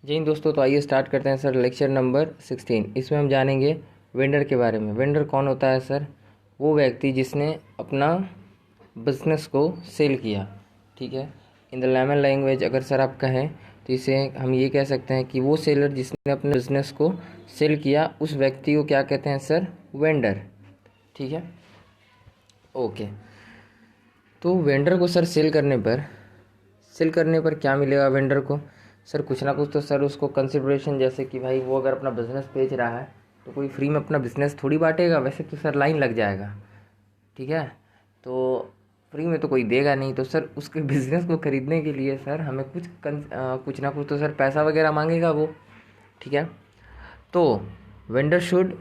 जी दोस्तों, तो आइए स्टार्ट करते हैं सर लेक्चर नंबर 16। इसमें हम जानेंगे वेंडर के बारे में। वेंडर कौन होता है सर? वो व्यक्ति जिसने अपना बिजनेस को सेल किया। ठीक है, इन द लेमन लैंग्वेज अगर सर आप कहें तो इसे हम ये कह सकते हैं कि वो सेलर जिसने अपने बिजनेस को सेल किया, उस व्यक्ति को क्या कहते हैं सर? वेंडर। ठीक है, ओके। तो वेंडर को सर सेल करने पर क्या मिलेगा वेंडर को? सर कुछ ना कुछ तो सर उसको कंसिडरेशन, जैसे कि भाई वो अगर अपना बिज़नेस बेच रहा है तो कोई फ्री में अपना बिज़नेस थोड़ी बांटेगा, वैसे तो सर लाइन लग जाएगा। ठीक है, तो फ्री में तो कोई देगा नहीं, तो सर उसके बिज़नेस को ख़रीदने के लिए सर हमें कुछ ना कुछ तो सर पैसा वगैरह मांगेगा वो। ठीक है, तो vendor should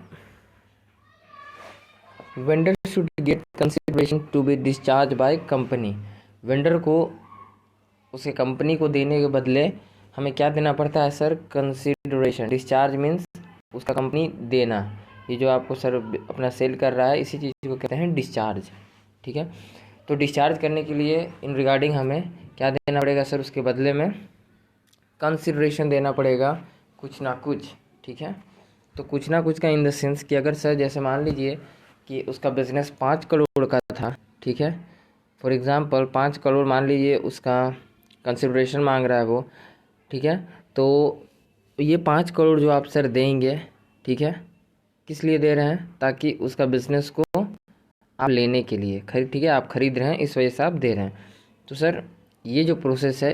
get consideration to be discharge by company. Vendor को उसे कंपनी को देने के बदले हमें क्या देना पड़ता है सर? कंसिडरेशन। डिस्चार्ज मीन्स उसका कंपनी देना। ये जो आपको सर अपना सेल कर रहा है, इसी चीज़ को कहते हैं डिस्चार्ज। ठीक है, तो डिस्चार्ज करने के लिए इन रिगार्डिंग हमें क्या देना पड़ेगा सर? उसके बदले में कंसिडरेशन देना पड़ेगा कुछ ना कुछ। ठीक है, तो कुछ ना कुछ का इन द सेंस कि अगर सर जैसे मान लीजिए कि उसका बिज़नेस 5 करोड़ का था। ठीक है, फॉर एग्ज़ाम्पल 5 करोड़ मान लीजिए उसका कंसिडरेशन मांग रहा है वो। ठीक है, तो ये 5 करोड़ जो आप सर देंगे, ठीक है, किस लिए दे रहे हैं? ताकि उसका बिज़नेस को आप लेने के लिए ठीक है, आप ख़रीद रहे हैं, इस वजह से आप दे रहे हैं। तो सर ये जो प्रोसेस है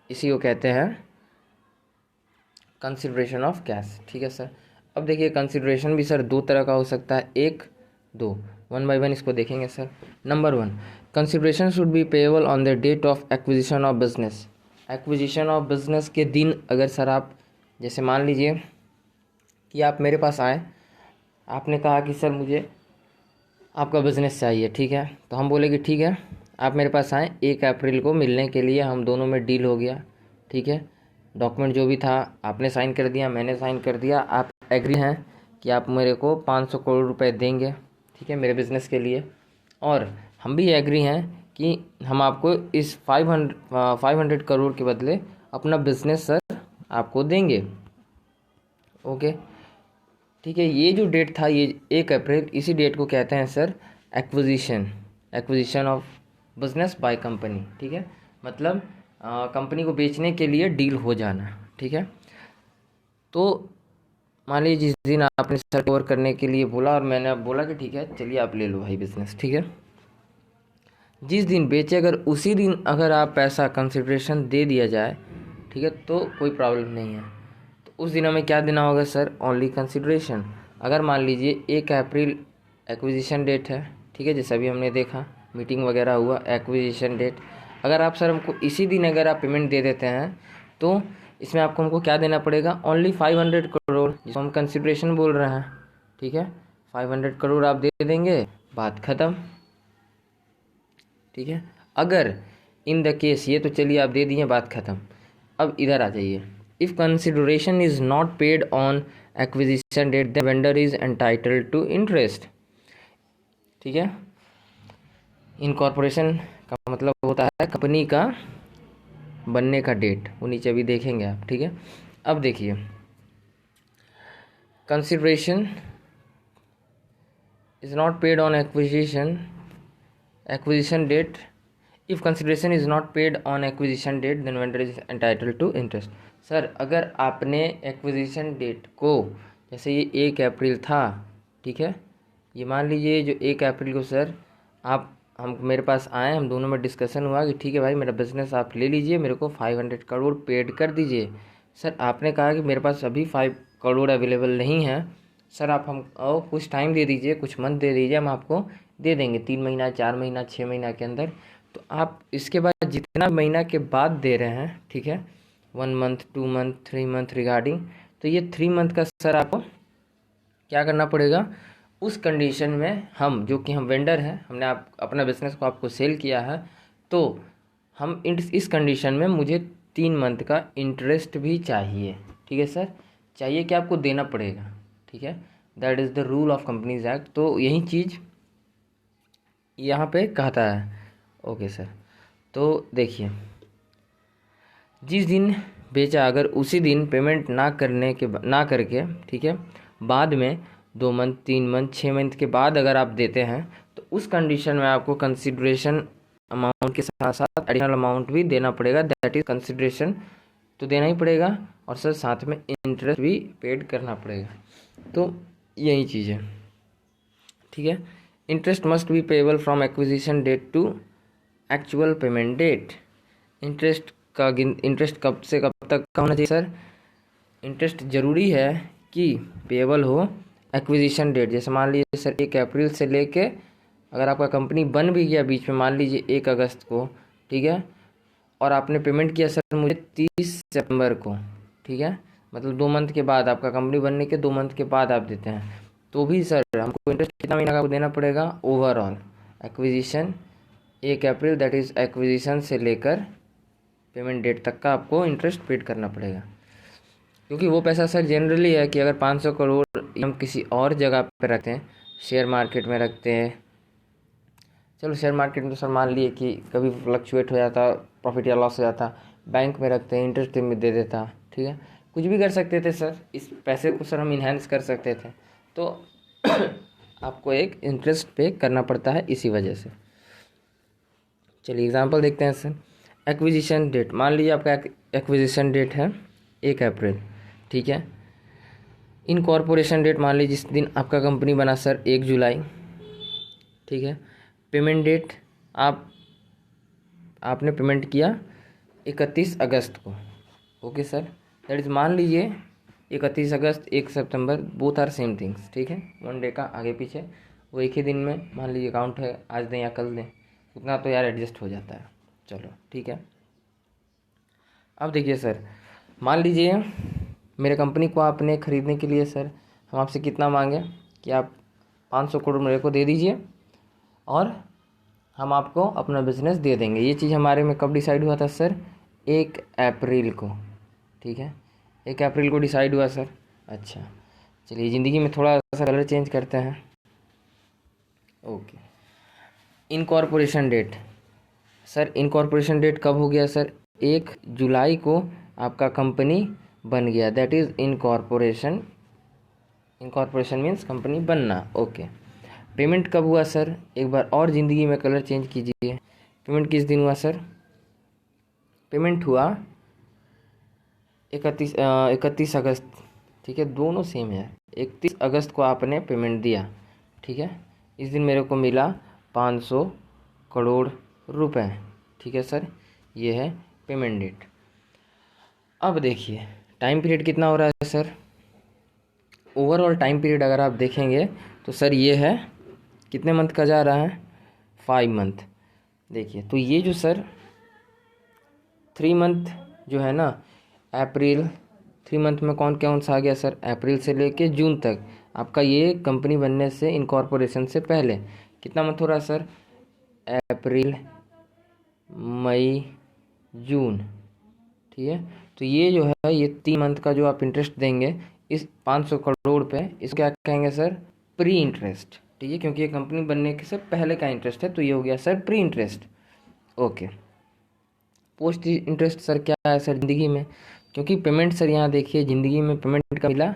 इसी को कहते हैं कंसिडरेशन ऑफ कैश। ठीक है सर, अब देखिए कंसिडरेशन भी सर दो तरह का हो सकता है, एक दो। वन बाय वन इसको देखेंगे sir. Number 1, consideration should be payable on the date of acquisition of business. Acquisition of business के दिन अगर सर आप जैसे मान लीजिए कि आप मेरे पास आए, आपने कहा कि सर मुझे आपका बिज़नेस चाहिए। ठीक है, तो हम बोले कि ठीक है, आप मेरे पास आएँ 1 अप्रैल को मिलने के लिए, हम दोनों में डील हो गया। ठीक है, डॉक्यूमेंट जो भी था आपने साइन कर दिया, मैंने साइन कर दिया, आप एग्री हैं कि आप मेरे को 500 करोड़ रुपए देंगे। ठीक है, मेरे बिज़नेस के लिए, और हम भी एग्री हैं कि हम आपको इस 500 करोड़ के बदले अपना बिज़नेस सर आपको देंगे। ओके, ठीक है, ये जो डेट था ये 1 अप्रैल, इसी डेट को कहते हैं sir acquisition of business by company. ठीक है, मतलब कंपनी को बेचने के लिए डील हो जाना। ठीक है, तो मान लीजिए जिस दिन आपने सर कवर करने के लिए बोला और मैंने अब बोला कि ठीक है चलिए आप ले लो भाई बिजनेस। ठीक है, जिस दिन बेचे अगर उसी दिन अगर आप पैसा कंसिडरेशन दे दिया जाए, ठीक है, तो कोई प्रॉब्लम नहीं है। तो उस दिन हमें क्या देना होगा सर? Only consideration. अगर मान लीजिए 1 अप्रैल एक्विजिशन डेट है, ठीक है, जैसा अभी हमने देखा मीटिंग वगैरह हुआ, एक्विजिशन डेट, अगर आप सर हमको इसी दिन अगर आप पेमेंट दे देते हैं तो इसमें आपको हमको क्या देना पड़ेगा? ओनली 500 करोड़, जिसको हम कंसिडरेशन बोल रहे हैं। ठीक है, 500 करोड़ आप दे देंगे, बात ख़त्म। ठीक है, अगर इन द केस, ये तो चलिए आप दे दिए, बात ख़त्म। अब इधर आ जाइए, if consideration is not paid on acquisition date the vendor is entitled to interest. ठीक है, इनकॉर्पोरेशन का मतलब होता है कंपनी का बनने का डेट, वो नीचे अभी देखेंगे आप। ठीक है, अब देखिए consideration is not paid on acquisition date. If consideration is not paid on acquisition date then vendor is entitled to interest. Sir अगर आपने एक्विजिशन डेट को, जैसे ये 1 अप्रैल था, ठीक है, ये मान लीजिए जो 1 अप्रैल को सर हम मेरे पास आए, हम दोनों में डिस्कशन हुआ कि ठीक है भाई मेरा बिज़नेस आप ले लीजिए, मेरे को 500 करोड़ पेड कर दीजिए। सर आपने कहा कि मेरे पास अभी 5 करोड़ अवेलेबल नहीं है सर, आप हम कुछ टाइम दे दीजिए, कुछ मंथ दे दीजिए, हम आपको दे देंगे 3 महीना, 4 महीना, 6 महीना के अंदर। तो आप इसके बाद जितना महीना के बाद दे रहे हैं, ठीक है, 1 मंथ, 2 मंथ, 3 मंथ रिगार्डिंग, तो ये 3 मंथ का सर आपको क्या करना पड़ेगा? उस कंडीशन में हम जो कि हम वेंडर हैं, हमने आप अपना बिज़नेस को आपको सेल किया है, तो हम इस कंडीशन में मुझे 3 मंथ का इंटरेस्ट भी चाहिए। ठीक है सर, चाहिए कि आपको देना पड़ेगा। ठीक है, that is the rule of companies act. तो यही चीज़ यहाँ पे कहता है। ओके सर, तो देखिए जिस दिन बेचा अगर उसी दिन पेमेंट ना करके, ठीक है, बाद में 2 मंथ, 3 मंथ, 6 मंथ के बाद अगर आप देते हैं तो उस कंडीशन में आपको कंसिडरेशन अमाउंट के साथ साथ एडिशनल अमाउंट भी देना पड़ेगा, दैट इज कंसिडरेशन तो देना ही पड़ेगा, और सर साथ में इंटरेस्ट भी पेड करना पड़ेगा। तो यही चीज़ है, ठीक है। Interest must be payable from acquisition date to actual payment date. Interest कब से कब तक का होना चाहिए सर? इंटरेस्ट ज़रूरी है कि पेएबल हो एक्विजिशन डेट, जैसे मान लीजिए सर 1 अप्रैल से लेके, अगर आपका कंपनी बन भी गया बीच में मान लीजिए 1 अगस्त को, ठीक है, और आपने पेमेंट किया सर मुझे 30 सितंबर को, ठीक है, मतलब 2 मंथ के बाद, आपका कंपनी बनने के 2 मंथ के बाद आप देते हैं, तो भी सर हमको इंटरेस्ट कितना महीना का देना पड़ेगा? Overall acquisition 1 April that is acquisition से लेकर पेमेंट डेट तक का आपको इंटरेस्ट पेड करना पड़ेगा। क्योंकि वो पैसा सर जनरली है कि अगर 500 करोड़ हम किसी और जगह पर रखते हैं, शेयर मार्केट में रखते हैं, चलो शेयर मार्केट में तो सर मान लिए कि कभी फ्लक्चुएट हो जाता, प्रॉफिट या लॉस हो जाता, बैंक में रखते हैं इंटरेस्ट में दे देता, ठीक है, कुछ भी कर सकते थे सर, इस पैसे को सर हम इन्हेंस कर सकते थे, तो आपको एक इंटरेस्ट पे करना पड़ता है इसी वजह से। चलिए एग्जांपल देखते हैं सर। एक्विजिशन डेट, मान लीजिए आपका एक्विजिशन डेट है 1 अप्रैल, ठीक है। इनकॉर्पोरेशन डेट मान लीजिए जिस दिन आपका कंपनी बना सर 1 जुलाई, ठीक है। पेमेंट डेट आपने पेमेंट किया 31 अगस्त को, ओके सर, दैट इज़ मान लीजिए 31 अगस्त 1 सितंबर, बोथ आर सेम थिंग्स, ठीक है, 1 डे का आगे पीछे, वो एक ही दिन में मान लीजिए अकाउंट है, आज दें या कल दें, उतना तो यार एडजस्ट हो जाता है, चलो ठीक है। अब देखिए सर, मान लीजिए मेरे कंपनी को आपने ख़रीदने के लिए सर हम आपसे कितना मांगे कि आप 500 करोड़ मेरे को दे दीजिए और हम आपको अपना बिजनेस दे देंगे। ये चीज़ हमारे में कब डिसाइड हुआ था सर? 1 अप्रैल को, ठीक है, 1 अप्रैल को डिसाइड हुआ सर। अच्छा चलिए ज़िंदगी में थोड़ा सा कलर चेंज करते हैं, okay. Incorporation date, sir incorporation date कब हो गया सर? 1 जुलाई को आपका कंपनी बन गया, that is incorporation. Incorporation means company बनना, ओके। पेमेंट कब हुआ सर? एक बार और ज़िंदगी में कलर चेंज कीजिए, पेमेंट किस दिन हुआ सर? पेमेंट हुआ 31 अगस्त, ठीक है, दोनों सेम है। 31 अगस्त को आपने पेमेंट दिया, ठीक है, इस दिन मेरे को मिला 500 करोड़ रुपए, ठीक है सर, ये है पेमेंट डेट। अब देखिए टाइम पीरियड कितना हो रहा है सर? ओवरऑल टाइम पीरियड अगर आप देखेंगे तो सर ये है, कितने मंथ का जा रहा है? 5 मंथ। देखिए तो ये जो सर 3 मंथ जो है ना, अप्रैल, 3 मंथ में कौन सा आ गया सर? अप्रैल से लेके जून तक आपका ये कंपनी बनने से, इनकॉर्पोरेशन से पहले कितना मंथ हो रहा है सर? अप्रैल, मई, जून, ठीक है। तो ये जो है ये 3 मंथ का जो आप इंटरेस्ट देंगे इस 500 करोड़ पे, इसको क्या कहेंगे सर? प्री इंटरेस्ट, ठीक है, क्योंकि ये कंपनी बनने के से पहले का इंटरेस्ट है, तो ये हो गया sir pre interest, okay. Post interest sir क्या है सर ज़िंदगी में? क्योंकि पेमेंट सर यहाँ देखिए ज़िंदगी में पेमेंट का मिला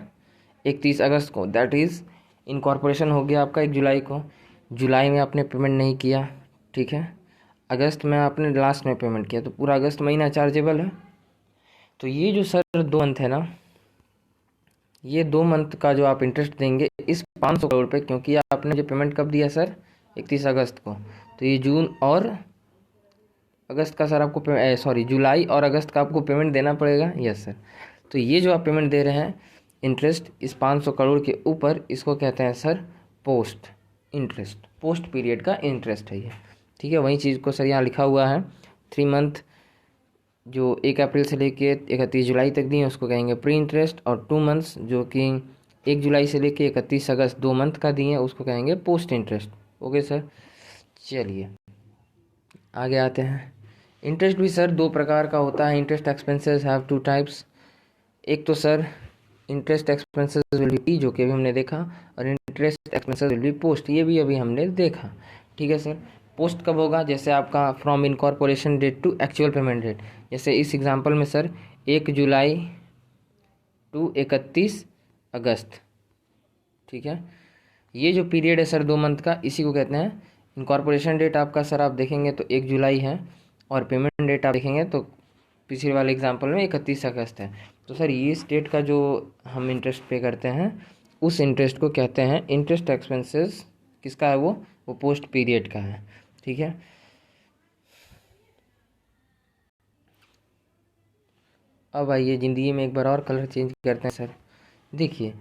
31 अगस्त को, दैट इज़ इनकॉर्पोरेशन हो गया आपका 1 जुलाई को, जुलाई में आपने पेमेंट नहीं किया, ठीक है, अगस्त में आपने लास्ट में पेमेंट किया, तो पूरा अगस्त महीना चार्जेबल है। तो ये जो सर 2 मंथ है ना, ये 2 मंथ का जो आप इंटरेस्ट देंगे इस 500 करोड़ पे, क्योंकि आपने जो पेमेंट कब दिया सर? 31 अगस्त को, तो ये जून और अगस्त का सर आपको जुलाई और अगस्त का आपको पेमेंट देना पड़ेगा, यस सर। तो ये जो आप पेमेंट दे रहे हैं इंटरेस्ट इस 500 करोड़ के ऊपर, इसको कहते हैं sir post interest, post period का इंटरेस्ट है ये, ठीक है। वही चीज़ को सर यहाँ लिखा हुआ है, 3 मंथ जो 1 अप्रैल से लेके 31 जुलाई तक दिए उसको कहेंगे प्री इंटरेस्ट, और 2 मंथ्स जो कि 1 जुलाई से लेके 31 अगस्त 2 मंथ का दिए उसको कहेंगे पोस्ट इंटरेस्ट, ओके सर। चलिए आगे आते हैं। इंटरेस्ट भी सर 2 प्रकार का होता है, इंटरेस्ट एक्सपेंसेस हैव 2 टाइप्स। एक तो sir interest expenses will be P, जो कि अभी हमने देखा, और interest expenses will be post, ये भी अभी हमने देखा, ठीक है सर। पोस्ट कब होगा? जैसे आपका from incorporation date to actual payment date, जैसे इस एग्जांपल में सर 1 जुलाई टू 31 अगस्त, ठीक है। ये जो पीरियड है सर 2 मंथ का, इसी को कहते हैं इनकॉर्पोरेशन डेट। आपका सर आप देखेंगे तो 1 जुलाई है, और पेमेंट डेट आप देखेंगे तो पिछले वाले एग्जाम्पल में 31 अगस्त है। तो सर ये इस डेट का जो हम इंटरेस्ट पे करते हैं, उस इंटरेस्ट को कहते हैं इंटरेस्ट एक्सपेंसेस। किसका है वो पोस्ट पीरियड का है, ठीक है। अब आइए ज़िंदगी में एक बार और कलर चेंज करते हैं सर। देखिए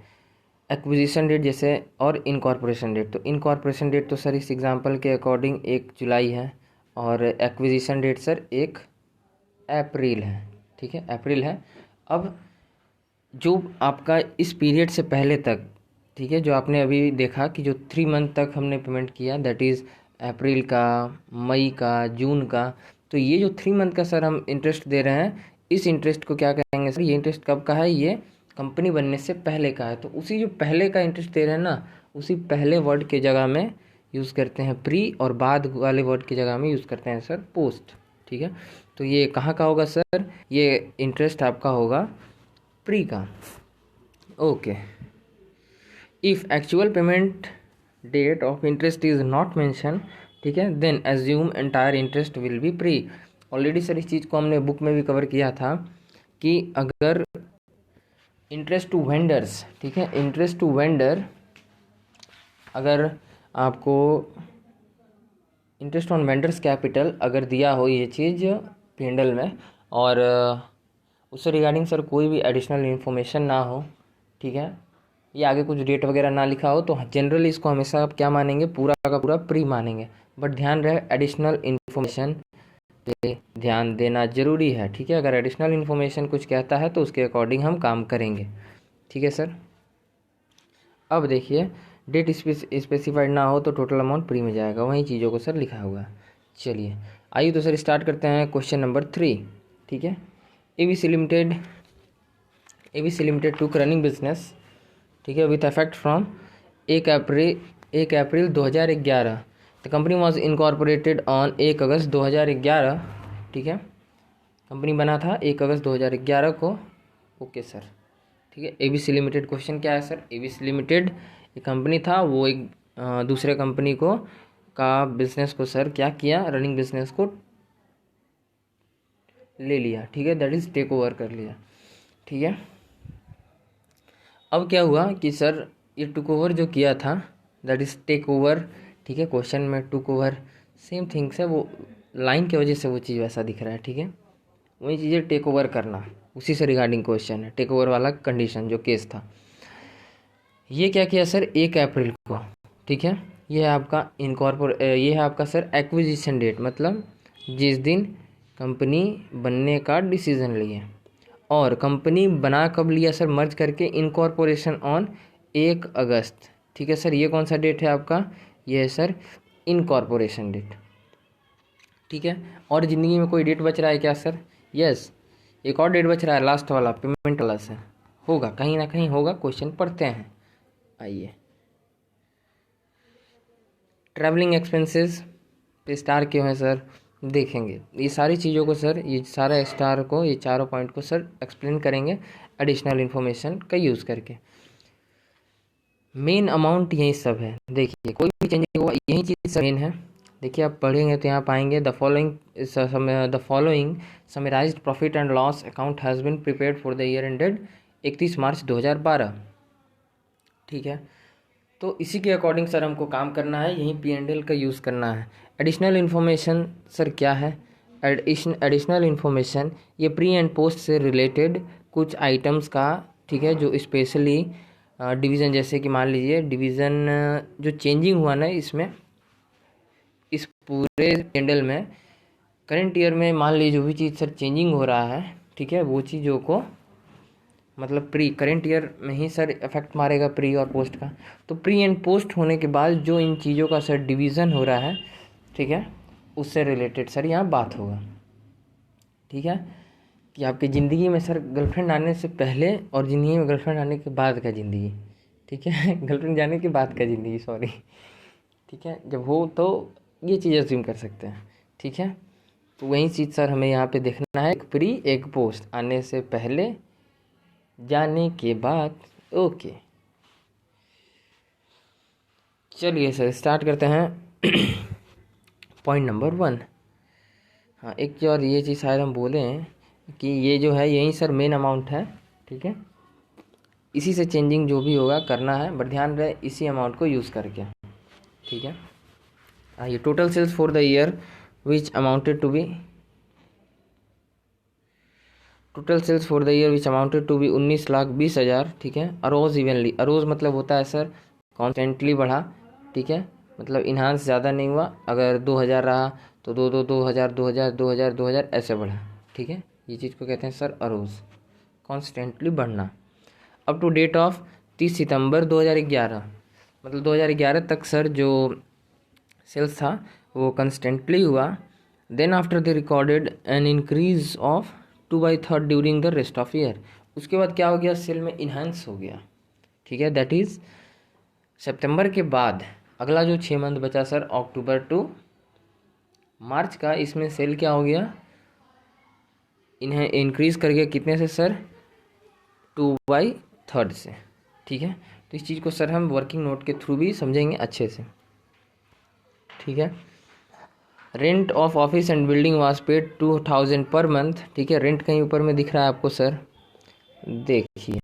एक्विजिशन डेट जैसे और इनकॉर्पोरेशन डेट, तो इनकॉर्पोरेशन डेट तो सर इस एग्जांपल के अकॉर्डिंग 1 जुलाई है, और एक्विजिशन डेट सर 1 अप्रैल है, ठीक है, अप्रैल है। अब जो आपका इस पीरियड से पहले तक, ठीक है, जो आपने अभी देखा कि जो 3 मंथ तक हमने पेमेंट किया, दैट इज़ अप्रैल का, मई का, जून का, तो ये जो 3 मंथ का सर हम इंटरेस्ट दे रहे हैं, इस इंटरेस्ट को क्या कहेंगे सर? ये इंटरेस्ट कब का है? ये कंपनी बनने से पहले का है। तो उसी जो पहले का इंटरेस्ट दे रहे हैं ना, उसी पहले वर्ड के जगह में यूज़ करते हैं प्री, और बाद वाले वर्ड की जगह में यूज़ करते हैं सर पोस्ट, ठीक है। तो ये कहाँ का होगा सर? ये इंटरेस्ट आपका होगा प्री का, okay. If actual payment date of interest is not mention, ठीक है, then assume entire interest will be pre. Already sir इस चीज़ को हमने बुक में भी कवर किया था कि अगर इंटरेस्ट टू वेंडर्स, ठीक है, इंटरेस्ट टू वेंडर, अगर आपको इंटरेस्ट ऑन वेंडर्स कैपिटल अगर दिया हो ये चीज़ P&L में, और उससे रिगार्डिंग सर कोई भी एडिशनल इन्फॉर्मेशन ना हो, ठीक है, ये आगे कुछ डेट वगैरह ना लिखा हो, तो जनरली इसको हमेशा आप क्या मानेंगे? पूरा का पूरा प्री मानेंगे। बट ध्यान रहे एडिशनल इन्फॉर्मेशन पे ध्यान देना जरूरी है, ठीक है। अगर एडिशनल इन्फॉर्मेशन कुछ कहता है तो उसके अकॉर्डिंग हम काम करेंगे, ठीक है सर। अब देखिए डेट स्पेसिफाइड ना हो तो टोटल अमाउंट प्री में जाएगा, वही चीज़ों को सर लिखा हुआ है। चलिए आइए तो सर स्टार्ट करते हैं क्वेश्चन नंबर 3, ठीक है। एबीसी लिमिटेड टुक रनिंग बिजनेस, ठीक है, with effect from 1 April 2011। The company was incorporated on 1 अगस्त 2011, ठीक है, कंपनी बना था 1 अगस्त 2011 को, ओके सर, ठीक है। एबीसी लिमिटेड, क्वेश्चन क्या है सर? एबीसी लिमिटेड एक कंपनी था, वो एक दूसरे कंपनी को का बिजनेस को सर क्या किया? रनिंग बिजनेस को ले लिया, ठीक है, दैट इज़ टेक ओवर कर लिया, ठीक है। अब क्या हुआ कि सर ये टुक ओवर जो किया था, दैट इज़ टेक ओवर, ठीक है। क्वेश्चन में टुक ओवर सेम थिंग्स है, वो लाइन की वजह से वो चीज़ वैसा दिख रहा है, ठीक है। वही चीज़ें टेक ओवर करना, उसी से रिगार्डिंग क्वेश्चन है, टेक ओवर वाला कंडीशन जो केस था। ये क्या किया सर? 1 अप्रैल को, ठीक है, ये है आपका ये है आपका सर एक्विजिशन डेट, मतलब जिस दिन कंपनी बनने का डिसीजन लिए। और कंपनी बना कब लिया सर? मर्ज करके इनकॉर्पोरेशन ऑन 1 अगस्त, ठीक है सर। ये कौन सा डेट है आपका? ये है सर इनकॉर्पोरेशन डेट, ठीक है। और ज़िंदगी में कोई डेट बच रहा है क्या सर? यस, एक और डेट बच रहा है, लास्ट वाला पेमेंट वाला से होगा, कहीं ना कहीं होगा, क्वेश्चन पढ़ते हैं। आइए ट्रैवलिंग एक्सपेंसेस पे स्टार क्यों है सर? देखेंगे ये सारी चीज़ों को सर, ये सारा स्टार को, ये चारों पॉइंट को सर एक्सप्लेन करेंगे एडिशनल इन्फॉर्मेशन का यूज़ करके। मेन अमाउंट यही सब है, देखिए कोई भी चेंज हुआ यही चीज़ मेन है। देखिए आप पढ़ेंगे तो यहाँ पाएंगे the following summarised profit and loss account has been prepared for the year ended 31 March 2012, ठीक है। तो इसी के अकॉर्डिंग सर हमको काम करना है, यहीं P&L का यूज़ करना है। एडिशनल इन्फॉर्मेशन सर क्या है? एडिशनल इन्फॉर्मेशन ये प्री एंड पोस्ट से रिलेटेड कुछ आइटम्स का, ठीक है, जो स्पेशली डिवीज़न, जैसे कि मान लीजिए डिवीज़न जो चेंजिंग हुआ ना इसमें, इस पूरे P&L में करेंट ईयर में मान लीजिए जो भी चीज़ सर चेंजिंग हो रहा है, ठीक है, वो चीज़ों को मतलब प्री करेंट ईयर में ही सर इफेक्ट मारेगा प्री और पोस्ट का। तो प्री एंड पोस्ट होने के बाद जो इन चीज़ों का सर डिवीज़न हो रहा है, ठीक है, उससे रिलेटेड सर यहाँ बात होगा, ठीक है। कि आपकी ज़िंदगी में सर गर्लफ्रेंड आने से पहले और ज़िंदगी में गर्लफ्रेंड आने के बाद का ज़िंदगी, ठीक है, गर्लफ्रेंड जाने के बाद का ज़िंदगी, सॉरी, ठीक है, जब हो तो ये चीज़ अज्यूम कर सकते हैं, ठीक है। तो वही चीज़ सर हमें यहाँ पे देखना है, एक प्री एक पोस्ट, आने से पहले जाने के बाद। ओके चलिए सर स्टार्ट करते हैं। Point number 1। हाँ एक और ये चीज़ शायद हम बोले हैं कि ये जो है यही सर मेन अमाउंट है, ठीक है, इसी से चेंजिंग जो भी होगा करना है, बट ध्यान रहे इसी अमाउंट को यूज़ करके, ठीक है। ये total sales for the year which amounted to be, total sales for the year which amounted to be 19,20,000, ठीक है। अरोज इवनली, अरोज मतलब होता है सर कॉन्स्टेंटली बढ़ा, ठीक है, मतलब इन्हांस ज़्यादा नहीं हुआ, अगर 2,000 रहा तो 2,000 2,000 2,000 2,000 ऐसे बढ़ा, ठीक है। ये चीज़ को कहते हैं सर अरोज, कॉन्स्टेंटली बढ़ना। अप टू डेट ऑफ 30 सितंबर 2011, मतलब 2011 तक सर जो सेल्स था वो कंस्टेंटली हुआ। Then after the recorded an increase of 2/3 during the rest of year, उसके बाद क्या हो गया, सेल में इन्हांस हो गया, ठीक है। दैट इज सितंबर के बाद अगला जो 6 मंथ बचा सर अक्टूबर टू मार्च का, इसमें सेल क्या हो गया, इन्हें इंक्रीज कर गया कितने से सर, 2/3 से, ठीक है। तो इस चीज़ को सर हम वर्किंग नोट के थ्रू भी समझेंगे अच्छे से, ठीक है। Rent of office and building was paid 2,000 per month, ठीक है। रेंट कहीं ऊपर में दिख रहा है आपको सर, देखिए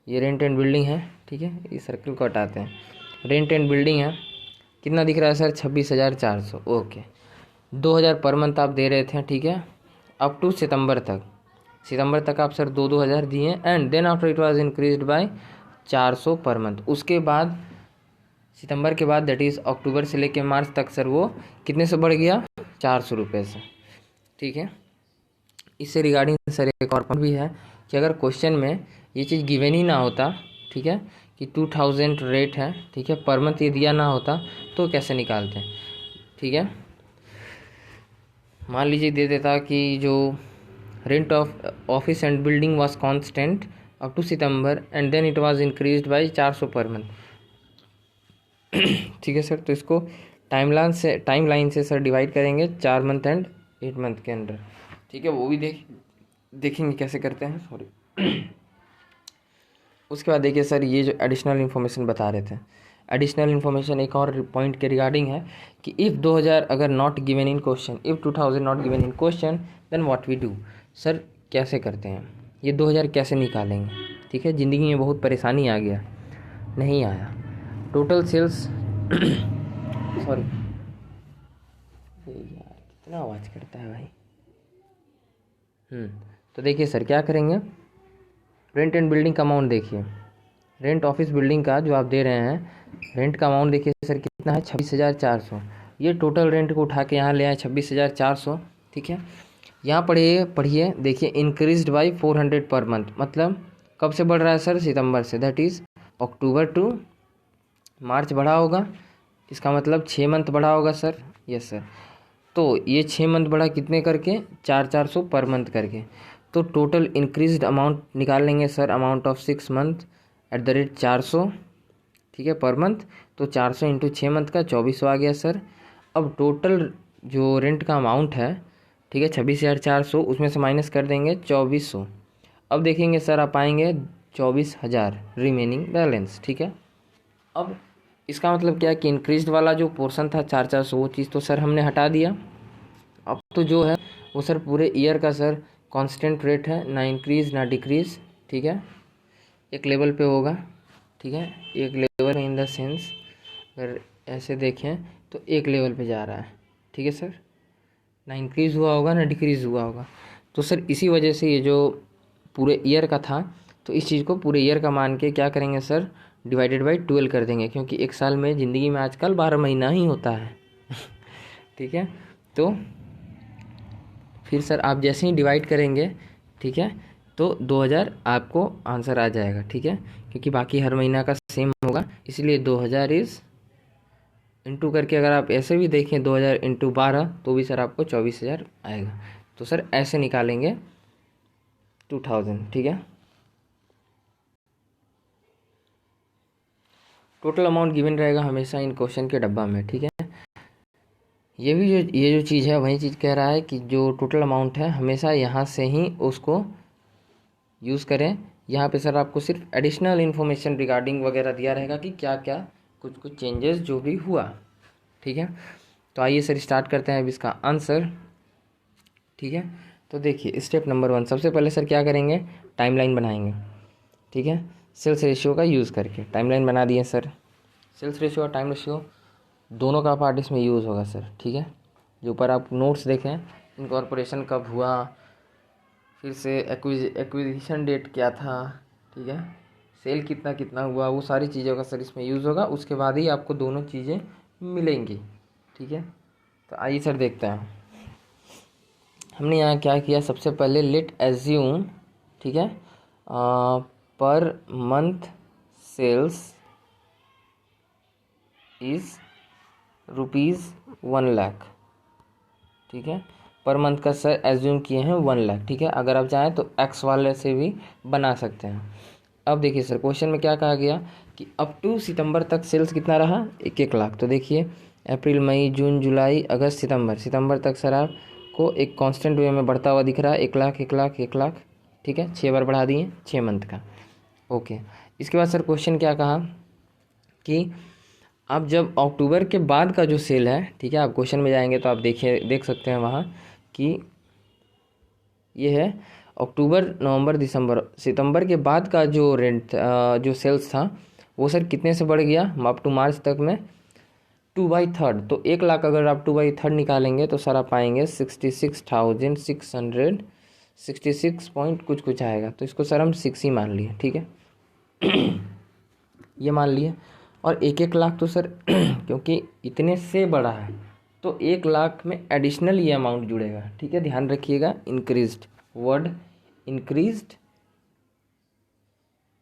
ये रेंट एंड बिल्डिंग है, ठीक है, इस सर्कल को हटाते हैं, रेंट एंड बिल्डिंग है, कितना दिख रहा है सर 26,400, ओके। 2,000 पर मंथ आप दे रहे थे, ठीक है, अप टू सितंबर तक, सितंबर तक आप सर 2,000 दिए, and then after it was increased by 400 per month, उसके बाद सितंबर के बाद दैट इज़ अक्टूबर से लेके मार्च तक सर वो कितने से बढ़ गया, 400 रुपये से, ठीक है। इससे रिगार्डिंग सर एक और पॉइंट भी है कि अगर क्वेश्चन में ये चीज़ गिवन ही ना होता, ठीक है, कि 2,000 रेट है, ठीक है, पर मंथ ये दिया ना होता तो कैसे निकालते हैं, ठीक है। मान लीजिए दे देता कि जो rent of office and building was constant up to September and then it was increased by 400 per month, ठीक है सर। तो इसको टाइमलाइन से सर डिवाइड करेंगे 4 मंथ एंड 8 मंथ के अंदर, ठीक है, वो भी देखेंगे कैसे करते हैं, सॉरी। उसके बाद देखिए सर ये जो एडिशनल इन्फॉर्मेशन बता रहे थे, एडिशनल इन्फॉर्मेशन एक और पॉइंट के रिगार्डिंग है कि इफ़ 2,000 अगर not given in question, if 2,000 not given in question then what we do, sir कैसे करते हैं, ये 2,000 कैसे निकालेंगे, ठीक है। ज़िंदगी में बहुत परेशानी आ गया, नहीं आया, टोटल सेल्स सॉरी यार कितना आवाज़ करता है भाई। तो देखिए सर क्या करेंगे, रेंट एंड बिल्डिंग का अमाउंट देखिए, रेंट ऑफिस बिल्डिंग का जो आप दे रहे हैं, रेंट का अमाउंट देखिए सर कितना है, 26,400, ये टोटल रेंट को उठा के यहाँ ले आए 26,400, ठीक है। यहाँ पढ़िए देखिए इंक्रीज्ड बाई 400 पर मंथ, मतलब कब से बढ़ रहा है सर, सितंबर से, दैट इज़ अक्टूबर टू मार्च बढ़ा होगा, इसका मतलब 6 मंथ बढ़ा होगा सर, यस सर। तो ये 6 मंथ बढ़ा कितने करके, 4,400 पर मंथ करके, तो टोटल इंक्रीज्ड अमाउंट निकाल लेंगे sir, amount of 6 month at the rate 400, ठीक है, पर मंथ, तो 400 इंटू 6 मंथ का 2400 आ गया सर। अब टोटल जो रेंट का अमाउंट है, ठीक है, 26,400, उसमें से माइनस कर देंगे 2,400, अब देखेंगे सर आप पाएंगे 24,000 रिमेनिंग बैलेंस, ठीक है। अब इसका मतलब क्या है कि इंक्रीज्ड वाला जो पोर्शन था 4,400 वो चीज़ तो सर हमने हटा दिया, अब तो जो है वो सर पूरे ईयर का सर कांस्टेंट रेट है, ना इंक्रीज ना डिक्रीज, ठीक है, एक लेवल पे होगा, ठीक है, एक लेवल इन द सेंस अगर ऐसे देखें तो एक लेवल पे जा रहा है, ठीक है सर, ना इंक्रीज़ हुआ होगा ना डिक्रीज़ हुआ होगा। तो सर इसी वजह से ये जो पूरे ईयर का था, तो इस चीज़ को पूरे ईयर का मान के क्या करेंगे सर, डिवाइडेड बाई 12 कर देंगे, क्योंकि एक साल में ज़िंदगी में आजकल 12 महीना ही होता है। ठीक है, तो फिर सर आप जैसे ही डिवाइड करेंगे, ठीक है, तो 2,000 आपको आंसर आ जाएगा, ठीक है, क्योंकि बाकी हर महीना का सेम होगा, इसलिए 2,000 इज़ इंटू करके अगर आप ऐसे भी देखें 2,000 इंटू 12 तो भी सर आपको 24,000 आएगा। तो सर ऐसे निकालेंगे 2,000, ठीक है। टोटल अमाउंट गिवन रहेगा हमेशा इन क्वेश्चन के डब्बा में, ठीक है। ये जो चीज़ है वही चीज़ कह रहा है कि जो टोटल अमाउंट है हमेशा यहाँ से ही उसको यूज़ करें। यहाँ पे सर आपको सिर्फ एडिशनल इन्फॉर्मेशन रिगार्डिंग वगैरह दिया रहेगा कि क्या क्या कुछ कुछ चेंजेस जो भी हुआ, ठीक है। तो आइए सर स्टार्ट करते हैं अब इसका आंसर, ठीक है। तो देखिए स्टेप नंबर 1, सबसे पहले सर क्या करेंगे, टाइमलाइन बनाएंगे, ठीक है। सेल्स रेशियो का यूज़ करके टाइमलाइन बना दिए सर। सेल्स रेशियो और टाइम रेशियो दोनों का पार्ट इसमें यूज़ होगा सर, ठीक है। जो ऊपर आप नोट्स देखें, इनकॉर्पोरेशन कब हुआ, फिर से एक्विजिशन डेट क्या था, ठीक है, सेल कितना कितना हुआ, वो सारी चीज़ों का सर इसमें यूज़ होगा। उसके बाद ही आपको दोनों चीज़ें मिलेंगी, ठीक है। तो आइए सर देखते हैं हमने यहाँ क्या किया। सबसे पहले लेट एज्यूम, ठीक है, पर मंथ सेल्स इज़ ₹1,00,000, ठीक है। पर मंथ का सर एज्यूम किए हैं 1,00,000, ठीक है। अगर आप चाहें तो एक्स वाले से भी बना सकते हैं। अब देखिए सर क्वेश्चन में क्या कहा गया कि अप टू सितंबर तक सेल्स कितना रहा, 1-1 लाख। तो देखिए अप्रैल मई जून जुलाई अगस्त सितंबर तक सर आपको एक कांस्टेंट वे में बढ़ता हुआ दिख रहा है, 1 लाख 1 लाख 1 लाख, ठीक है। 6 बार बढ़ा दिए 6 मंथ का, ओके। इसके बाद सर क्वेश्चन क्या कहा कि आप जब अक्टूबर के बाद का जो सेल है, ठीक है, आप क्वेश्चन में जाएंगे तो आप देख सकते हैं वहाँ कि ये है अक्टूबर नवंबर दिसंबर सितंबर के बाद का जो रेंट जो सेल्स था वो सर कितने से बढ़ गया अप टू मार्च तक में 2/3। तो 1 लाख अगर आप 2/3 निकालेंगे तो सर आप पाएंगे 66,666 पॉइंट कुछ कुछ आएगा। तो इसको सर हम 6 ही मान लिए, ठीक है। ये मान लिए। और 1-1 लाख तो सर क्योंकि इतने से बड़ा है तो 1 लाख में एडिशनल ये अमाउंट जुड़ेगा, ठीक है। ध्यान रखिएगा, इंक्रीज्ड वर्ड इंक्रीज्ड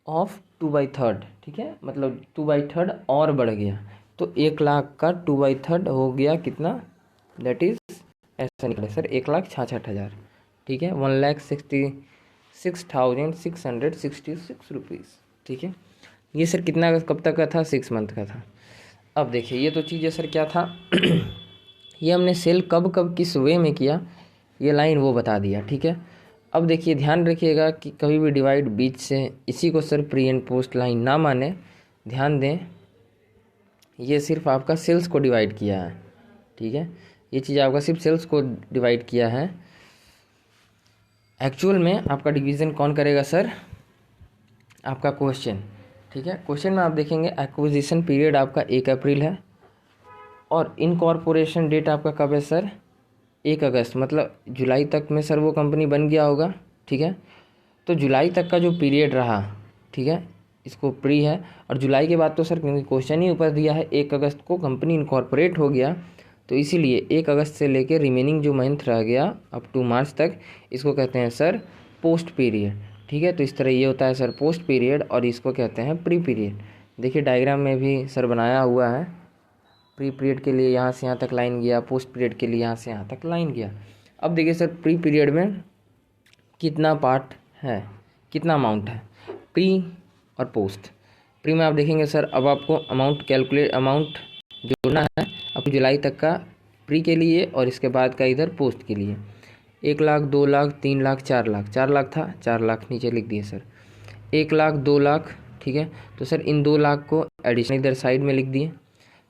ऑफ 2/3, ठीक है, मतलब 2/3 और बढ़ गया। तो 1 लाख का 2/3 हो गया कितना, दैट इज ऐसा निकले सर 1,66,000, ठीक है, 1,66,666 रुपीज़, ठीक है। ये सर कितना कब तक का था, 6 मंथ का था। अब देखिए ये तो चीज़ें सर क्या था ये हमने सेल कब कब किस वे में किया, ये लाइन वो बता दिया, ठीक है। अब देखिए ध्यान रखिएगा कि कभी भी डिवाइड बीच से इसी को sir pre and post line ना माने, ध्यान दें ये सिर्फ आपका सेल्स को डिवाइड किया है, ठीक है। ये चीज़ आपका सिर्फ सेल्स को डिवाइड किया है। एक्चुअल में आपका डिवीज़न कौन करेगा सर, आपका क्वेश्चन, ठीक है। क्वेश्चन में आप देखेंगे एक्विजिशन पीरियड आपका 1 अप्रैल है और इनकॉर्पोरेशन डेट आपका कब है सर, 1 अगस्त, मतलब जुलाई तक में सर वो कंपनी बन गया होगा, ठीक है। तो जुलाई तक का जो पीरियड रहा, ठीक है, इसको प्री है। और जुलाई के बाद तो सर क्योंकि क्वेश्चन ही ऊपर दिया है 1 अगस्त को कंपनी इनकॉर्पोरेट हो गया, तो इसीलिए 1 अगस्त से लेकर रिमेनिंग जो मंथ रह गया अप टू मार्च तक इसको कहते हैं सर पोस्ट पीरियड, ठीक है। तो इस तरह ये होता है सर पोस्ट पीरियड और इसको कहते हैं प्री पीरियड। देखिए डायग्राम में भी सर बनाया हुआ है, प्री पीरियड के लिए यहाँ से यहाँ तक लाइन गया, पोस्ट पीरियड के लिए यहाँ से यहाँ तक लाइन गया। अब देखिए सर प्री पीरियड में कितना पार्ट है, कितना अमाउंट है, प्री और पोस्ट। प्री में आप देखेंगे सर अब आपको अमाउंट जोड़ना है अब जुलाई तक का प्री के लिए और इसके बाद का इधर पोस्ट के लिए। 1 लाख 2 लाख 3 लाख 4 लाख, 4 लाख था, 4 लाख नीचे लिख दिए सर, 1 लाख 2 लाख, ठीक है। तो सर इन 2 लाख को एडिशनल इधर साइड में लिख दिए।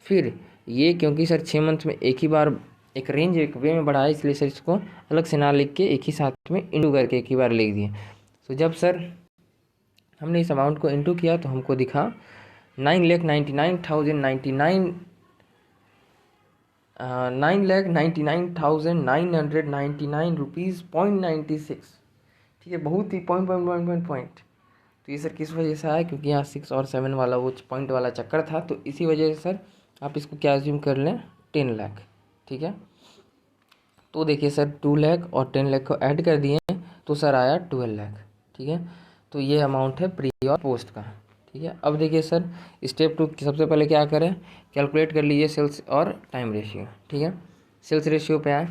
फिर ये क्योंकि सर 6 मंथ में एक ही बार एक रेंज एक वे में बढ़ाया इसलिए सर इसको अलग से ना लिख के एक ही साथ में इंटू करके एक ही बार लिख दिए। तो जब सर हमने इस अमाउंट को इंटू किया तो हमको दिखा 9,99,999 रुपीज़ .96, ठीक है। बहुत ही पॉइंट। तो ये सर किस वजह से आया, क्योंकि यहाँ 6 और 7 वाला वो पॉइंट वाला चक्कर था, तो इसी वजह से सर आप इसको क्या अज्यूम कर लें 10 लाख, ठीक है। तो देखिए सर 2 लाख और 10 लाख को ऐड कर दिए तो सर आया 12 लाख, ठीक है। तो ये अमाउंट है प्री और पोस्ट का, ठीक है। अब देखिए सर स्टेप 2 सबसे पहले क्या करें, कैलकुलेट कर लीजिए सेल्स और टाइम रेशियो, ठीक है। सेल्स रेशियो पे आए,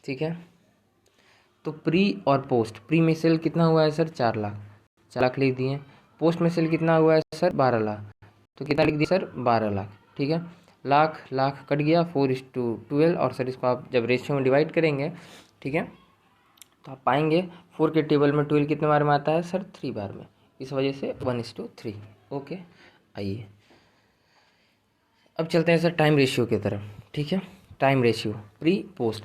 ठीक है। तो प्री और पोस्ट, प्री में सेल कितना हुआ है सर 4 लाख, 4 लाख लिख दिए। पोस्ट में सेल कितना हुआ है सर 12 लाख, तो कितना लिख दिया सर 12 लाख, ठीक है। लाख लाख कट गया 4:12, और सर इसको आप जब रेशियो में डिवाइड करेंगे, ठीक है, तो आप पाएंगे 4 के टेबल में 12 कितने बार में आता है सर? 3 बार में, इस वजह से 1:3। ओके, आइए अब चलते हैं सर टाइम रेशियो की तरफ, ठीक है। टाइम रेशियो प्री पोस्ट,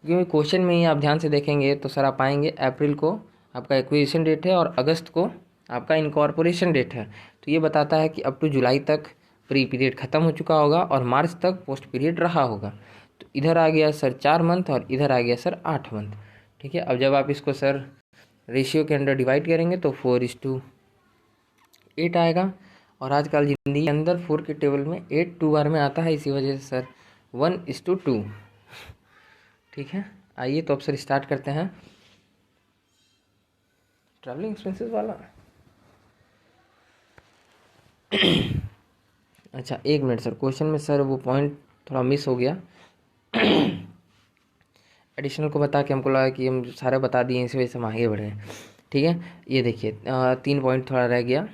क्योंकि क्वेश्चन में ही आप ध्यान से देखेंगे तो सर आप पाएंगे अप्रैल को आपका एक्विजिशन डेट है और अगस्त को आपका इनकॉर्पोरेशन डेट है। तो ये बताता है कि अप टू जुलाई तक प्री पीरियड ख़त्म हो चुका होगा और मार्च तक पोस्ट पीरियड रहा होगा। तो इधर आ गया सर 4 मंथ और इधर आ गया सर 8 मंथ, ठीक है। अब जब आप इसको सर रेशियो के अंदर डिवाइड करेंगे तो 4:8 आएगा, और आजकल जिंदगी के अंदर 4 के टेबल में 8 2 बार में आता है, इसी वजह से सर 1:2, ठीक है। आइए तो अब सर स्टार्ट करते हैं ट्रैवलिंग एक्सपेंसेस वाला। अच्छा 1 मिनट सर, क्वेश्चन में सर वो पॉइंट थोड़ा मिस हो गया। एडिशनल को बता के हमको लगा कि हम सारे बता दिए, इसी वजह से हम आगे बढ़े, ठीक है। ये देखिए 3 पॉइंट थोड़ा रह गया,